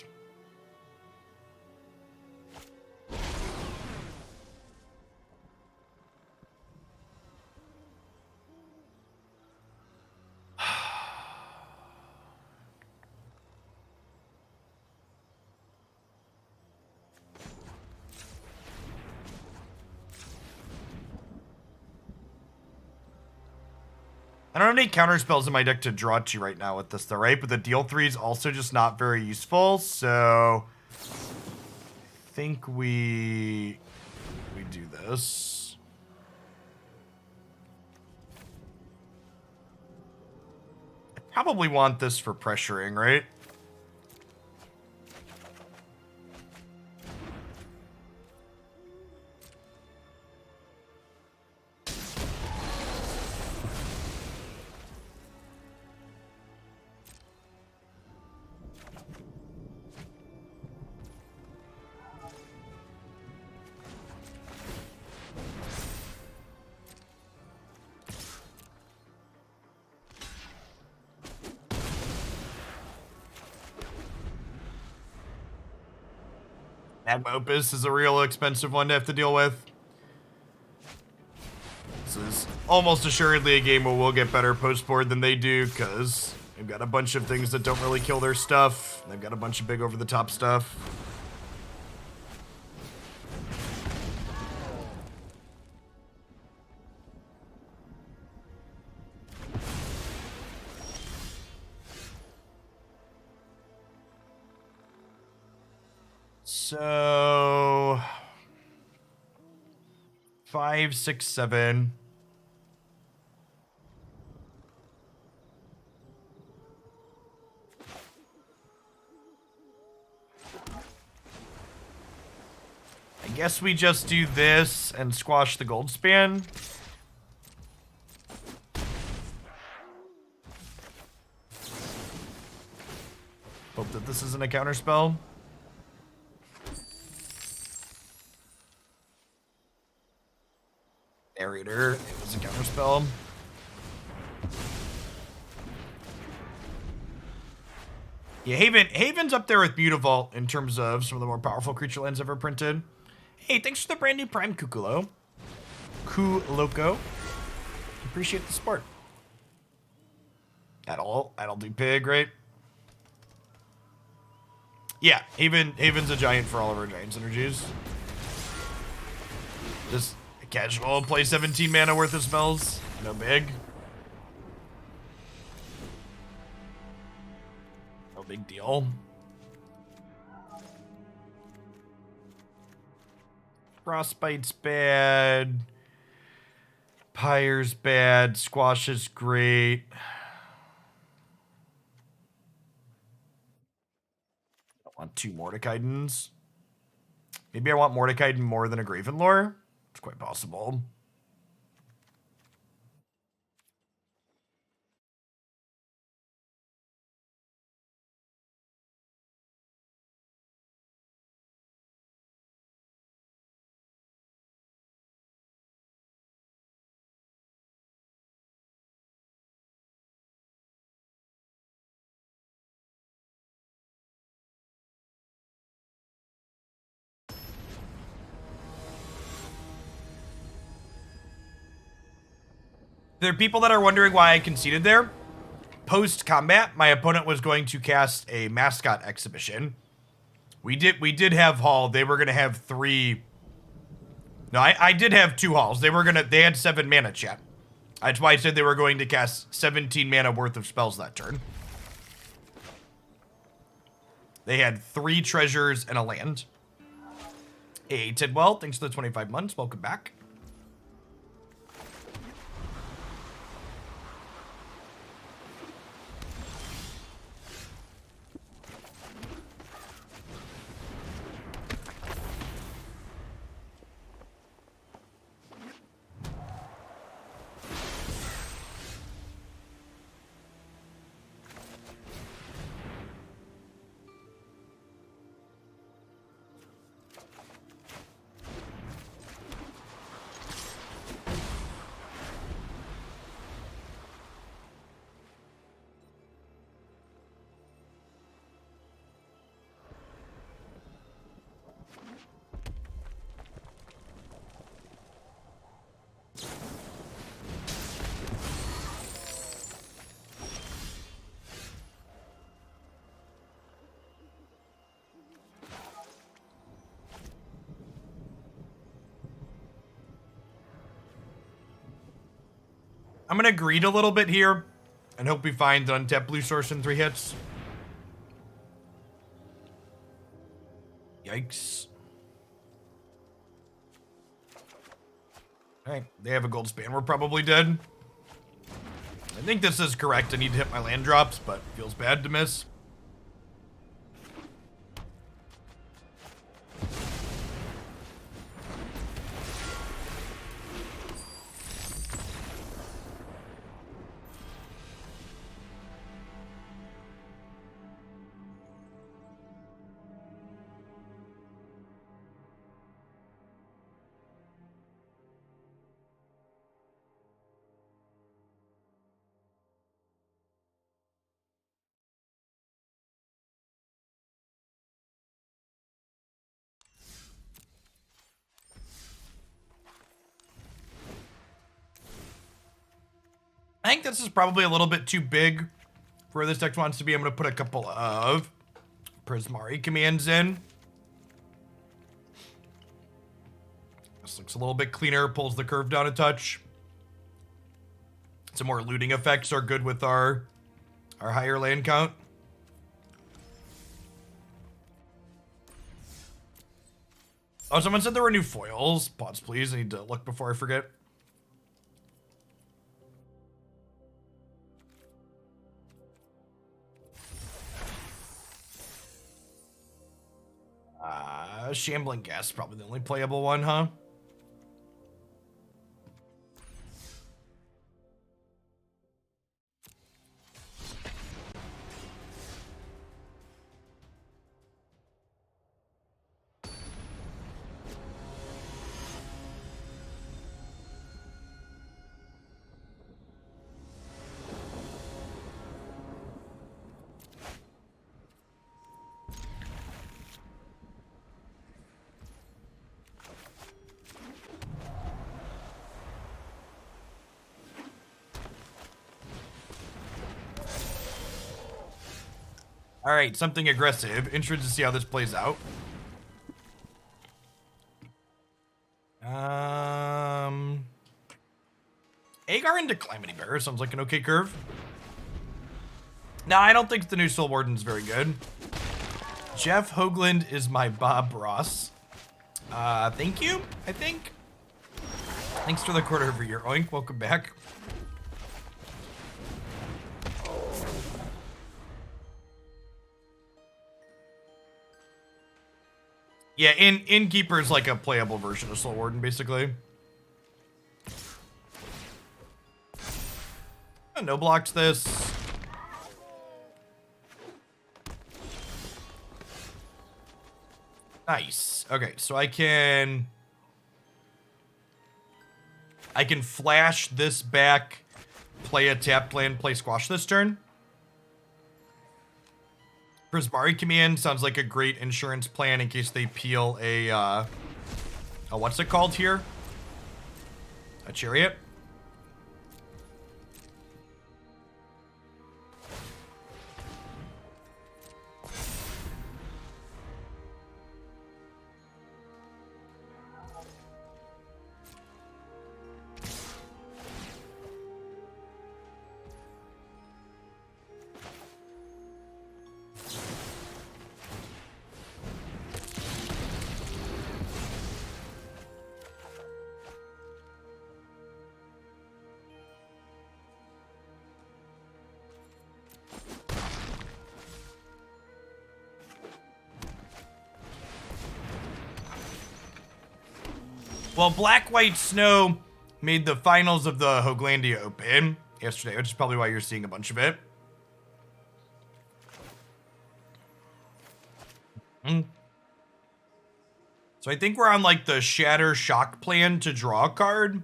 I don't have any counter spells in my deck to draw to right now with this though, right? But the deal 3 is also just not very useful, so I think we do this. I probably want this for pressuring, right? Magma Opus is a real expensive one to have to deal with. This is almost assuredly a game where we'll get better post-board than they do, because they've got a bunch of things that don't really kill their stuff. They've got a bunch of big over-the-top stuff. So 5, 6, 7. I guess we just do this and squash the gold span. Hope that this isn't a counterspell. Narrator, it was a counterspell. Yeah, Haven's up there with Beautiful in terms of some of the more powerful creature lands ever printed. Hey, thanks for the brand new Prime Kukulo. Loco. Appreciate the support. That'll do pig, right? Yeah, Haven's a giant for all of our giant synergies. Just a casual play 17 mana worth of spells. No big. No big deal. Frostbite's bad. Pyre's bad. Squash is great. I want 2 Mordenkainens. Maybe I want Mordenkainen more than a Gravenlore. It's quite possible. There are people that are wondering why I conceded there. Post-combat, my opponent was going to cast a mascot exhibition. We did have Hall. They were gonna have 3. No, I did have 2 Halls. They had 7 mana, chat. That's why I said they were going to cast 17 mana worth of spells that turn. They had 3 treasures and a land. Hey, Tidwell, thanks for the 25 months. Welcome back. I'm gonna greed a little bit here and hope we find an untapped blue source in 3 hits. Yikes. Alright, they have a gold span. We're probably dead. I think this is correct. I need to hit my land drops, but feels bad to miss. I think this is probably a little bit too big for where this deck wants to be. I'm going to put a couple of Prismari commands in. This looks a little bit cleaner, pulls the curve down a touch. Some more looting effects are good with our higher land count. Oh, someone said there were new foils. Pause, please. I need to look before I forget. Shambling Guest, probably the only playable one, huh? All right, something aggressive. Interested to see how this plays out. Aegar into Calamity Bearer sounds like an okay curve. Now, I don't think the new Soul Warden's very good. Jeff Hoagland is my Bob Ross. Thank you, I think. Thanks for the quarter of a year. Oink, welcome back. Yeah, Innkeeper is like a playable version of Soul Warden, basically. No blocks this. Nice. Okay, so I can flash this back, play a tapped land, play squash this turn. Prismari Command sounds like a great insurance plan in case they peel a what's it called here? A chariot? Well, Black White Snow made the finals of the Hoaglandia Open yesterday, which is probably why you're seeing a bunch of it. So I think we're on like the Shatter Shock plan to draw a card.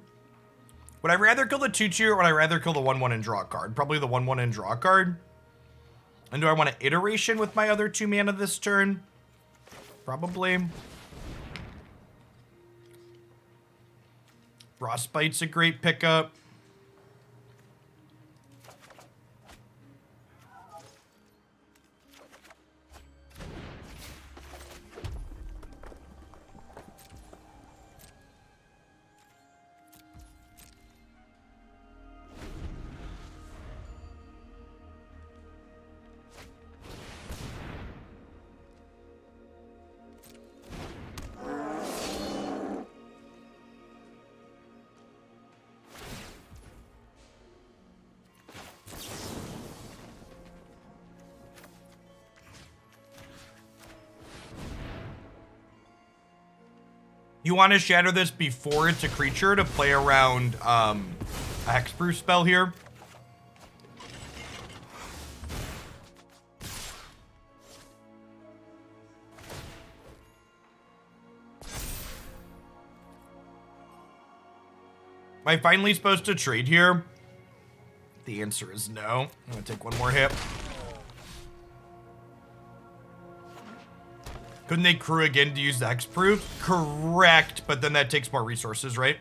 Would I rather kill the 2/2 or would I rather kill the 1/1 and draw a card? Probably the 1/1 and draw a card. And do I want an iteration with my other 2 mana this turn? Probably. Frostbite's a great pickup. You want to shatter this before it's a creature to play around a hexproof spell here. Am I finally supposed to trade here? The answer is no. I'm gonna take one more hit. Couldn't they crew again to use the hexproof? Correct, but then that takes more resources, right?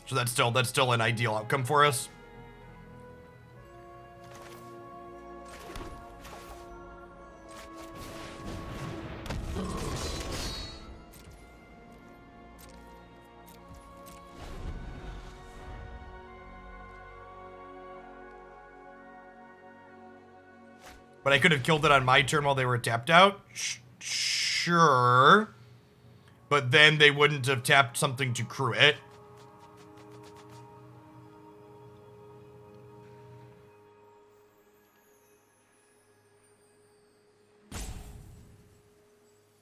So that's still an ideal outcome for us. But I could have killed it on my turn while they were tapped out? Sure. But then they wouldn't have tapped something to crew it.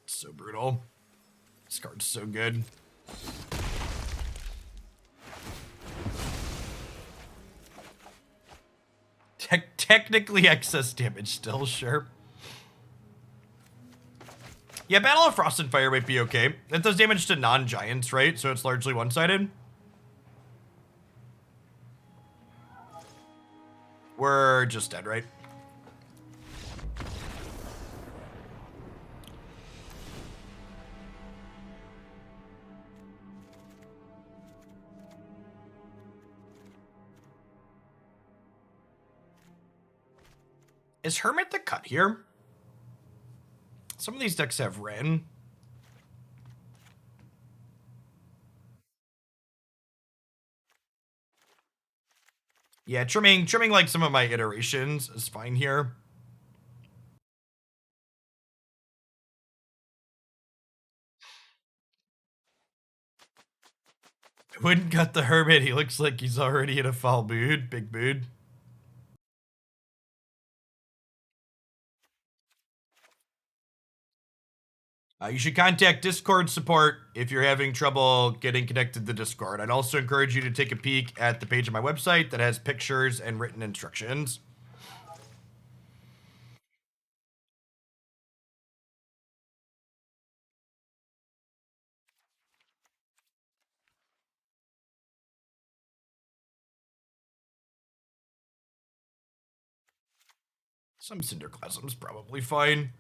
So brutal. This card's so good. Technically excess damage still, sure. Yeah, Battle of Frost and Fire might be okay. It does damage to non-giants, right? So it's largely one-sided. We're just dead, right? Is Hermit the cut here? Some of these decks have Ren. Yeah, trimming like some of my iterations is fine here. I wouldn't cut the Hermit. He looks like he's already in a foul mood. Big mood. You should contact Discord support if you're having trouble getting connected to Discord. I'd also encourage you to take a peek at the page of my website that has pictures and written instructions. Some Cinderclasm's probably fine.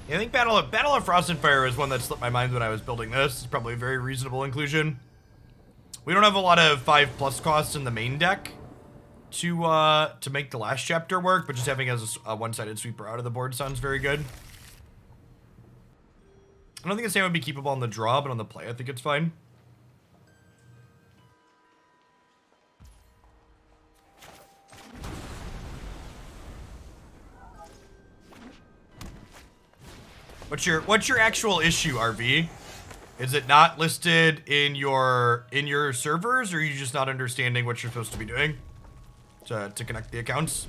Yeah, I think Battle of Frost and Fire is one that slipped my mind when I was building this. It's probably a very reasonable inclusion. We don't have a lot of 5+ costs in the main deck to make the last chapter work, but just having as a one-sided sweeper out of the board sounds very good. I don't think the same would be keepable on the draw, but on the play, I think it's fine. What's your actual issue, RV? Is it not listed in your servers, or are you just not understanding what you're supposed to be doing to connect the accounts?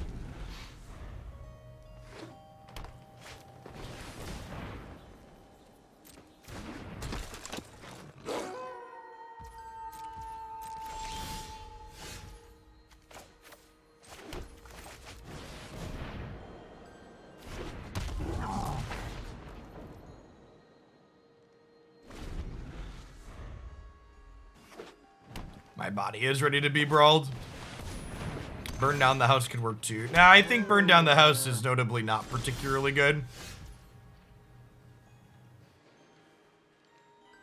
My body is ready to be brawled. Burn down the house could work too. Nah, I think burn down the house is notably not particularly good.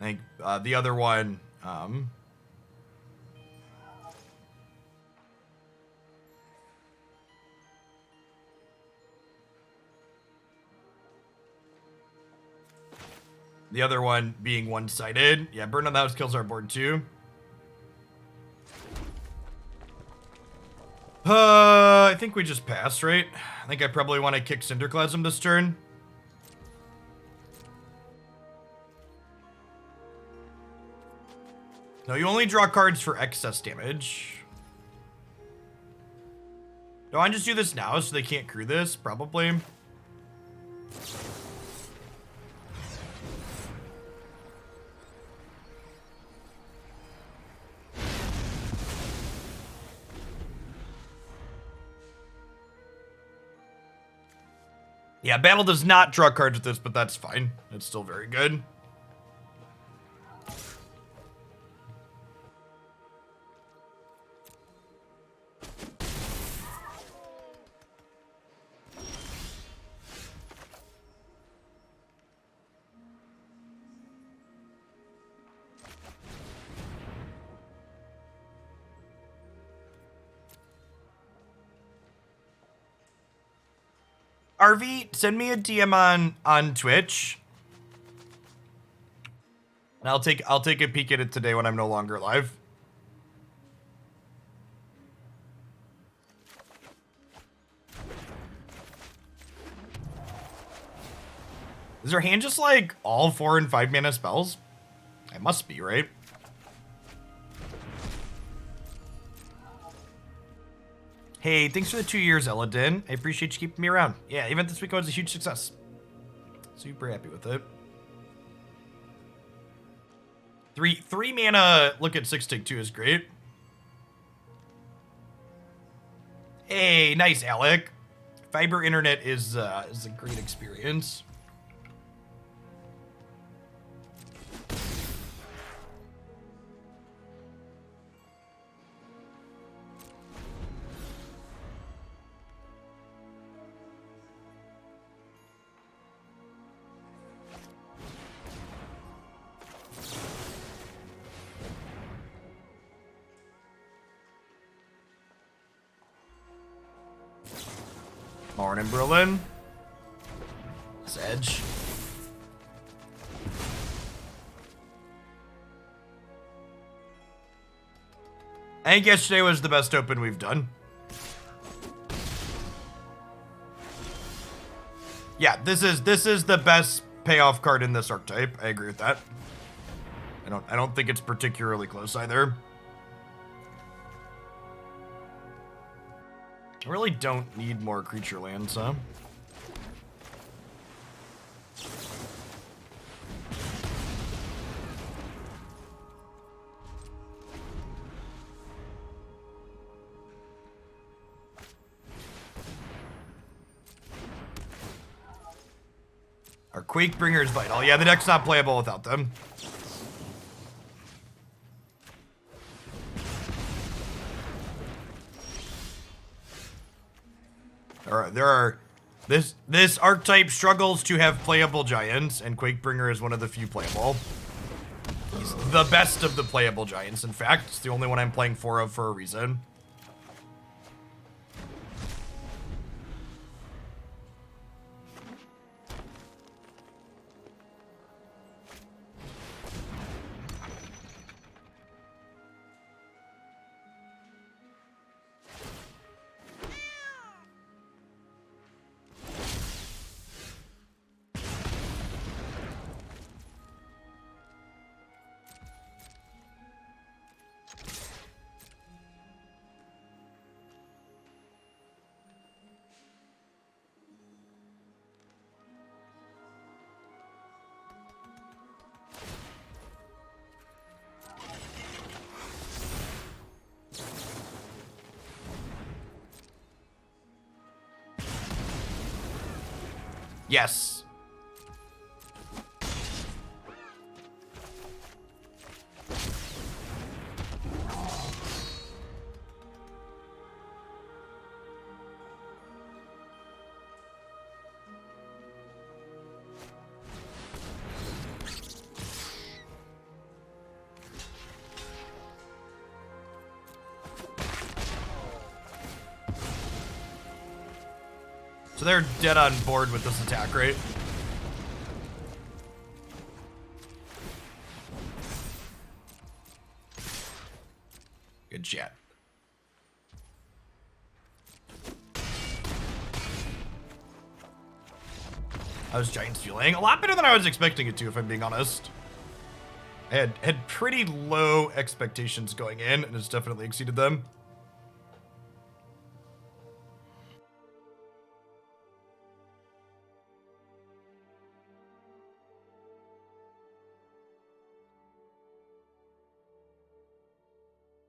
I think the other one, the other one being one-sided. Yeah, burn down the house kills our board too. I think we just pass, right? I think I probably want to kick Cinderclasm this turn. No, you only draw cards for excess damage. Do I just do this now so they can't crew this? Probably. Yeah, Battle does not draw cards with this, but that's fine. It's still very good. RV, send me a DM on Twitch. And I'll take a peek at it today when I'm no longer live. Is their hand just like all 4 and 5 mana spells? It must be, right? Hey, thanks for the 2 years, Eladin. I appreciate you keeping me around. Yeah, event this weekend was a huge success. Super happy with it. Three mana, look at 6 take 2 is great. Hey, nice, Alec. Fiber internet is a great experience. Morning, Berlin. Sedge. I think yesterday was the best open we've done. Yeah, this is the best payoff card in this archetype. I agree with that. I don't think it's particularly close either. I really don't need more creature lands, huh? Our Quakebringer is vital. Yeah, the deck's not playable without them. This archetype struggles to have playable giants, and Quakebringer is one of the few playable. He's the best of the playable giants, in fact. It's the only one I'm playing 4 of for a reason. Yes. So they're dead on board with this attack, right? Good chat. How's Giants feeling? A lot better than I was expecting it to, if I'm being honest. I had pretty low expectations going in, and it's definitely exceeded them.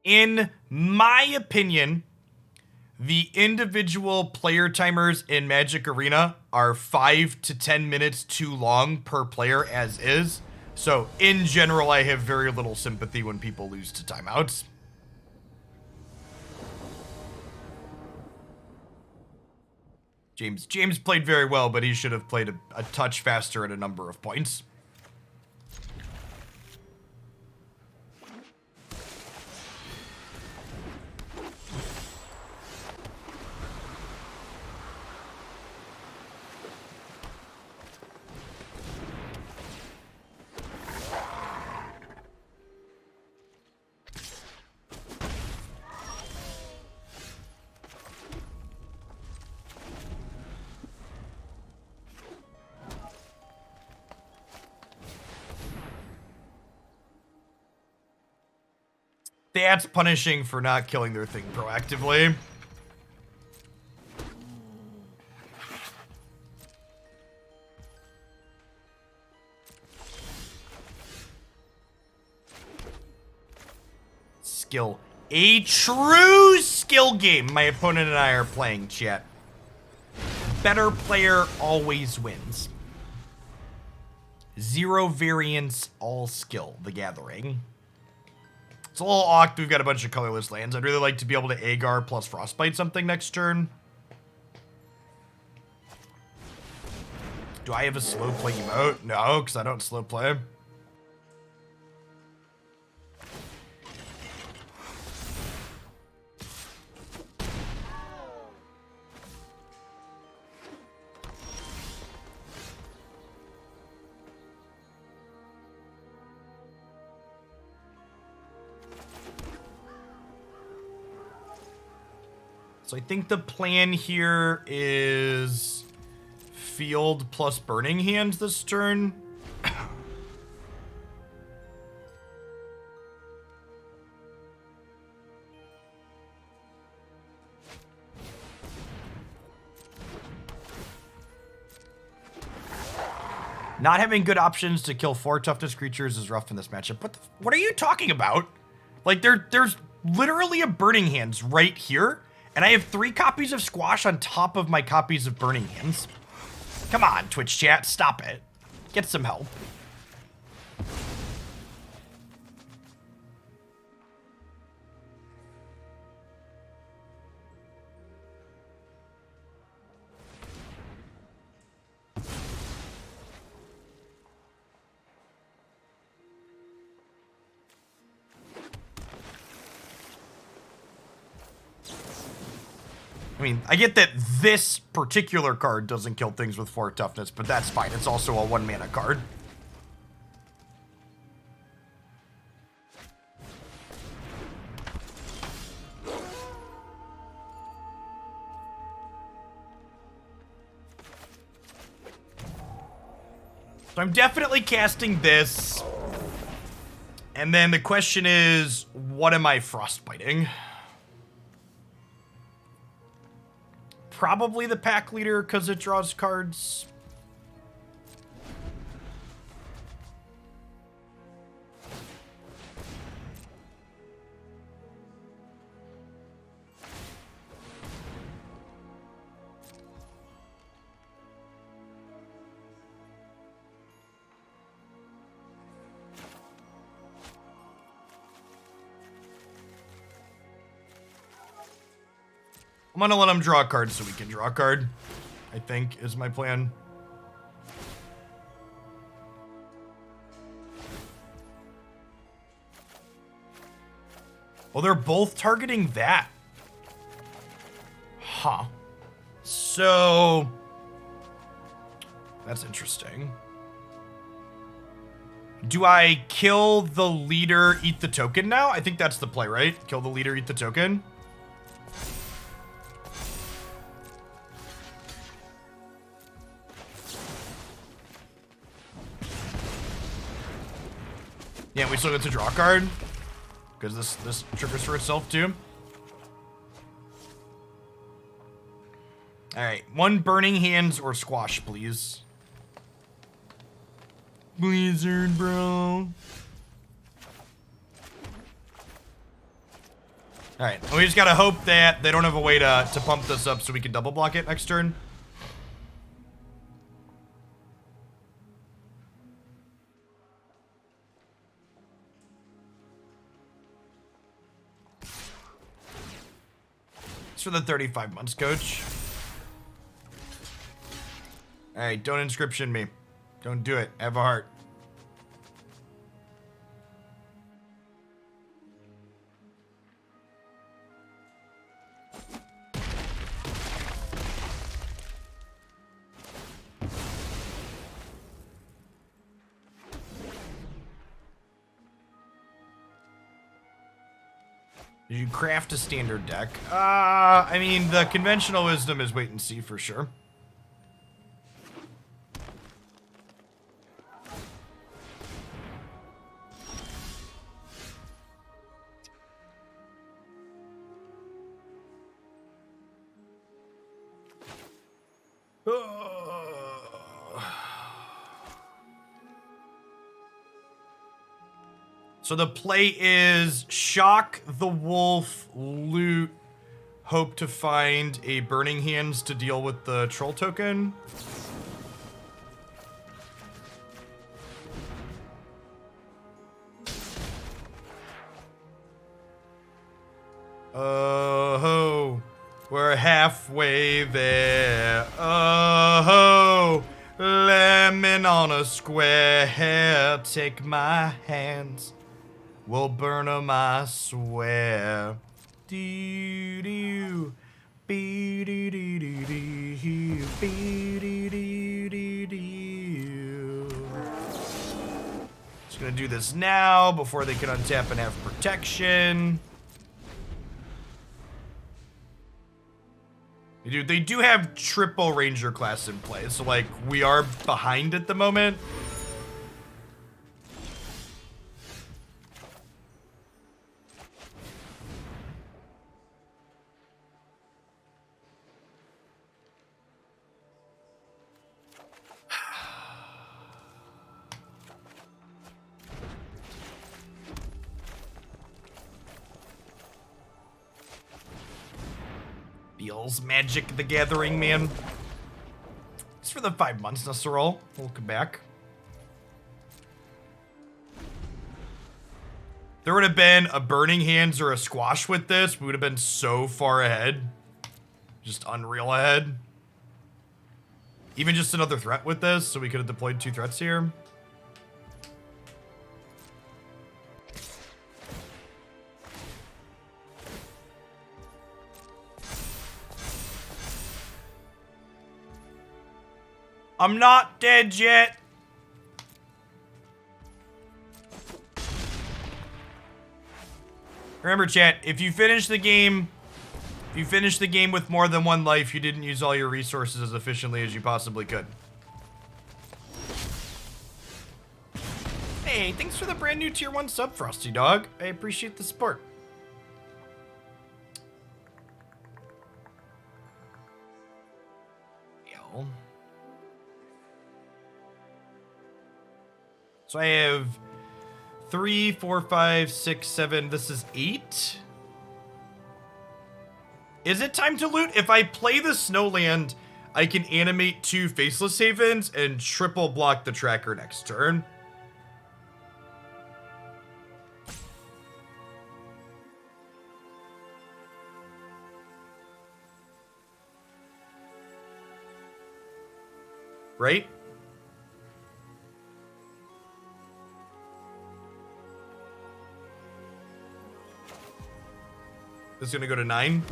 In my opinion, the individual player timers in Magic Arena are 5 to 10 minutes too long per player as is. So in general, I have very little sympathy when people lose to timeouts. James played very well, but he should have played a touch faster at a number of points. That's punishing for not killing their thing proactively. Skill. A true skill game my opponent and I are playing, chat. Better player always wins. 0 variance, all skill, the gathering. It's a little awkward. We've got a bunch of colorless lands. I'd really like to be able to Aegar plus Frostbite something next turn. Do I have a slow play emote? No, because I don't slow play. So I think the plan here is field plus Burning Hands this turn. Not having good options to kill 4 toughness creatures is rough in this matchup. What are you talking about? Like, there's literally a Burning Hands right here, and I have 3 copies of Squash on top of my copies of Burning Hands. Come on, Twitch chat, stop it. Get some help. I mean, I get that this particular card doesn't kill things with 4 toughness, but that's fine. It's also a 1 mana card. So I'm definitely casting this. And then the question is, what am I frostbiting? Probably the pack leader because it draws cards. I'm gonna let him draw a card so we can draw a card, I think, is my plan. Well, they're both targeting that. Huh. So, that's interesting. Do I kill the leader, eat the token now? I think that's the play, right? Kill the leader, eat the token. Yeah, we still get to draw a card. Because this triggers for itself too. Alright, 1 Burning Hands or Squash, please. Blizzard, bro. Alright, we just gotta hope that they don't have a way to pump this up so we can double block it next turn. For the 35 months, coach. Alright, don't inscription me. Don't do it. I have a heart. Did you craft a standard deck? I mean, the conventional wisdom is wait and see for sure. So the play is shock the wolf, loot, hope to find a Burning Hands to deal with the troll token. Oh, we're halfway there. Oh, lemon on a square, take my hands. We'll burn 'em, I swear. Do do, be do do do do, be do do do do. Just gonna do this now before they can untap and have protection. They do have triple Ranger class in play, so like we are behind at the moment. Feels Magic the Gathering, man. It's for the 5 months, Nasserol. Welcome back. There would have been a Burning Hands or a Squash with this. We would have been so far ahead. Just unreal ahead. Even just another threat with this, so we could have deployed 2 threats here. I'm not dead yet. Remember, chat, if you finish the game with more than 1 life, you didn't use all your resources as efficiently as you possibly could. Hey, thanks for the brand new tier 1 sub, Frosty Dog. I appreciate the support. Yo. So I have 3, 4, 5, 6, 7. This is 8. Is it time to loot? If I play the Snowland, I can animate 2 Faceless Havens and triple block the tracker next turn. Right? This is gonna go to 9.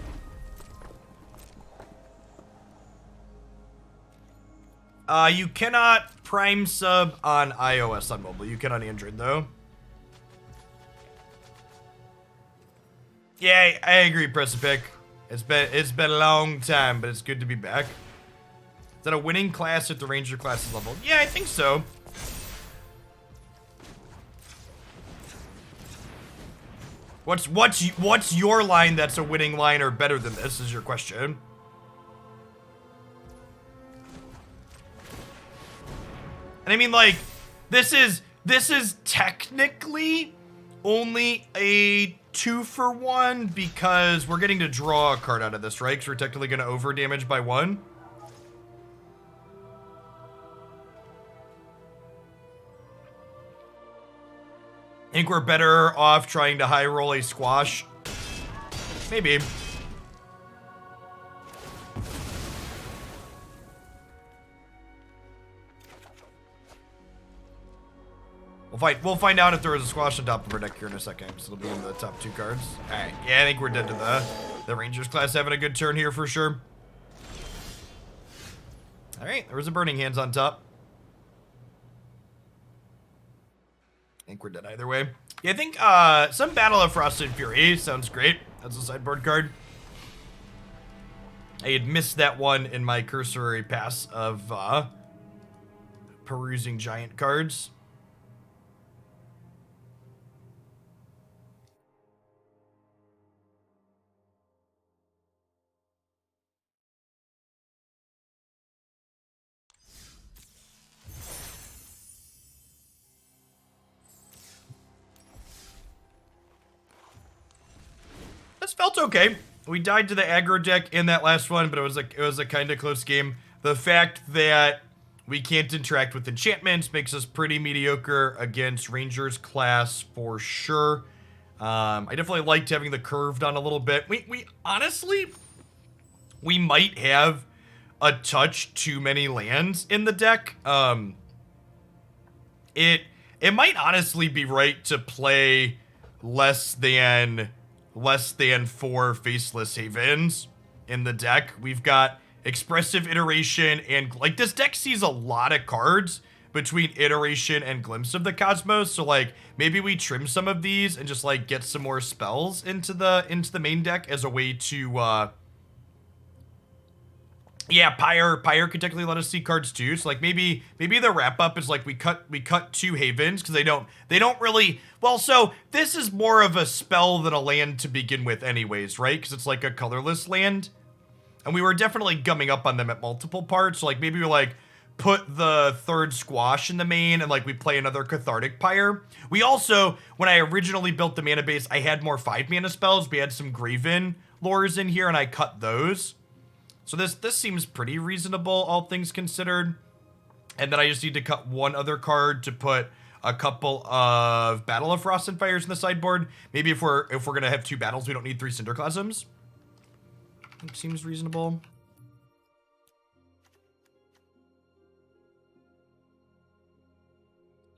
You cannot Prime sub on iOS on mobile. You can on Android though. Yeah, I agree, Precipic. It's been a long time, but it's good to be back. Is that a winning class at the Ranger class level? Yeah, I think so. What's your line that's a winning line or better than this is your question. And I mean, like, this is technically only a 2-for-1 because we're getting to draw a card out of this, right? Because we're technically going to over damage by 1. I think we're better off trying to high roll a Squash. Maybe. We'll find out if there is a Squash on top of our deck here in a second. So it'll be in the top 2 cards. Alright, yeah, I think we're dead to the Rangers class having a good turn here for sure. Alright, there was a Burning Hands on top. I think we're dead either way. Yeah, I think some Battle of Frosted Fury sounds great. That's a sideboard card. I had missed that one in my cursory pass of perusing giant cards. This felt okay. We died to the aggro deck in that last one, but it was a kind of close game. The fact that we can't interact with enchantments makes us pretty mediocre against Rangers class for sure. I definitely liked having the curved on a little bit. We honestly, we might have a touch too many lands in the deck. It might honestly be right to play less than 4 Faceless Havens in the deck. We've got Expressive Iteration and, like, this deck sees a lot of cards between Iteration and Glimpse of the Cosmos, so, like, maybe we trim some of these and just, like, get some more spells into the main deck as a way to Yeah, Pyre could technically let us see cards too. So like maybe the wrap up is like we cut 2 havens because they don't really, well, so this is more of a spell than a land to begin with anyways, right? Because it's like a colorless land. And we were definitely gumming up on them at multiple parts. So like maybe we like put the 3rd squash in the main and like we play another Cathartic Pyre. We also, when I originally built the mana base, I had more 5 mana spells. We had some Graven lores in here and I cut those. So this seems pretty reasonable, all things considered. And then I just need to cut 1 other card to put a couple of Battle of Frost and Fires in the sideboard. Maybe if we're gonna have 2 battles, we don't need 3 Cinderclasms. That seems reasonable.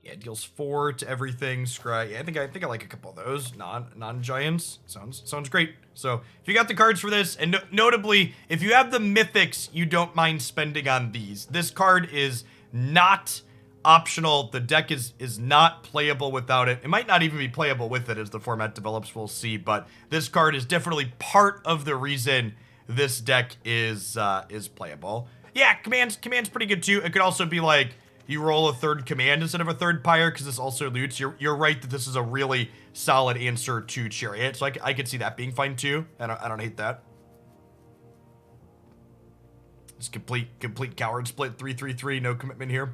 Yeah, it deals 4 to everything. Scry. Yeah, I think I like a couple of those non-giants. Sounds great. So if you got the cards for this, and notably, if you have the mythics, you don't mind spending on these. This card is not optional. The deck is not playable without it. It might not even be playable with it as the format develops. We'll see. But this card is definitely part of the reason this deck is playable. Yeah, command's pretty good too. It could also be like, you roll a 3rd command instead of a 3rd Pyre because this also loots. You're right that this is a really solid answer to Chariot, so I could see that being fine too. I don't hate that. It's complete coward split 3-3-3, no commitment here.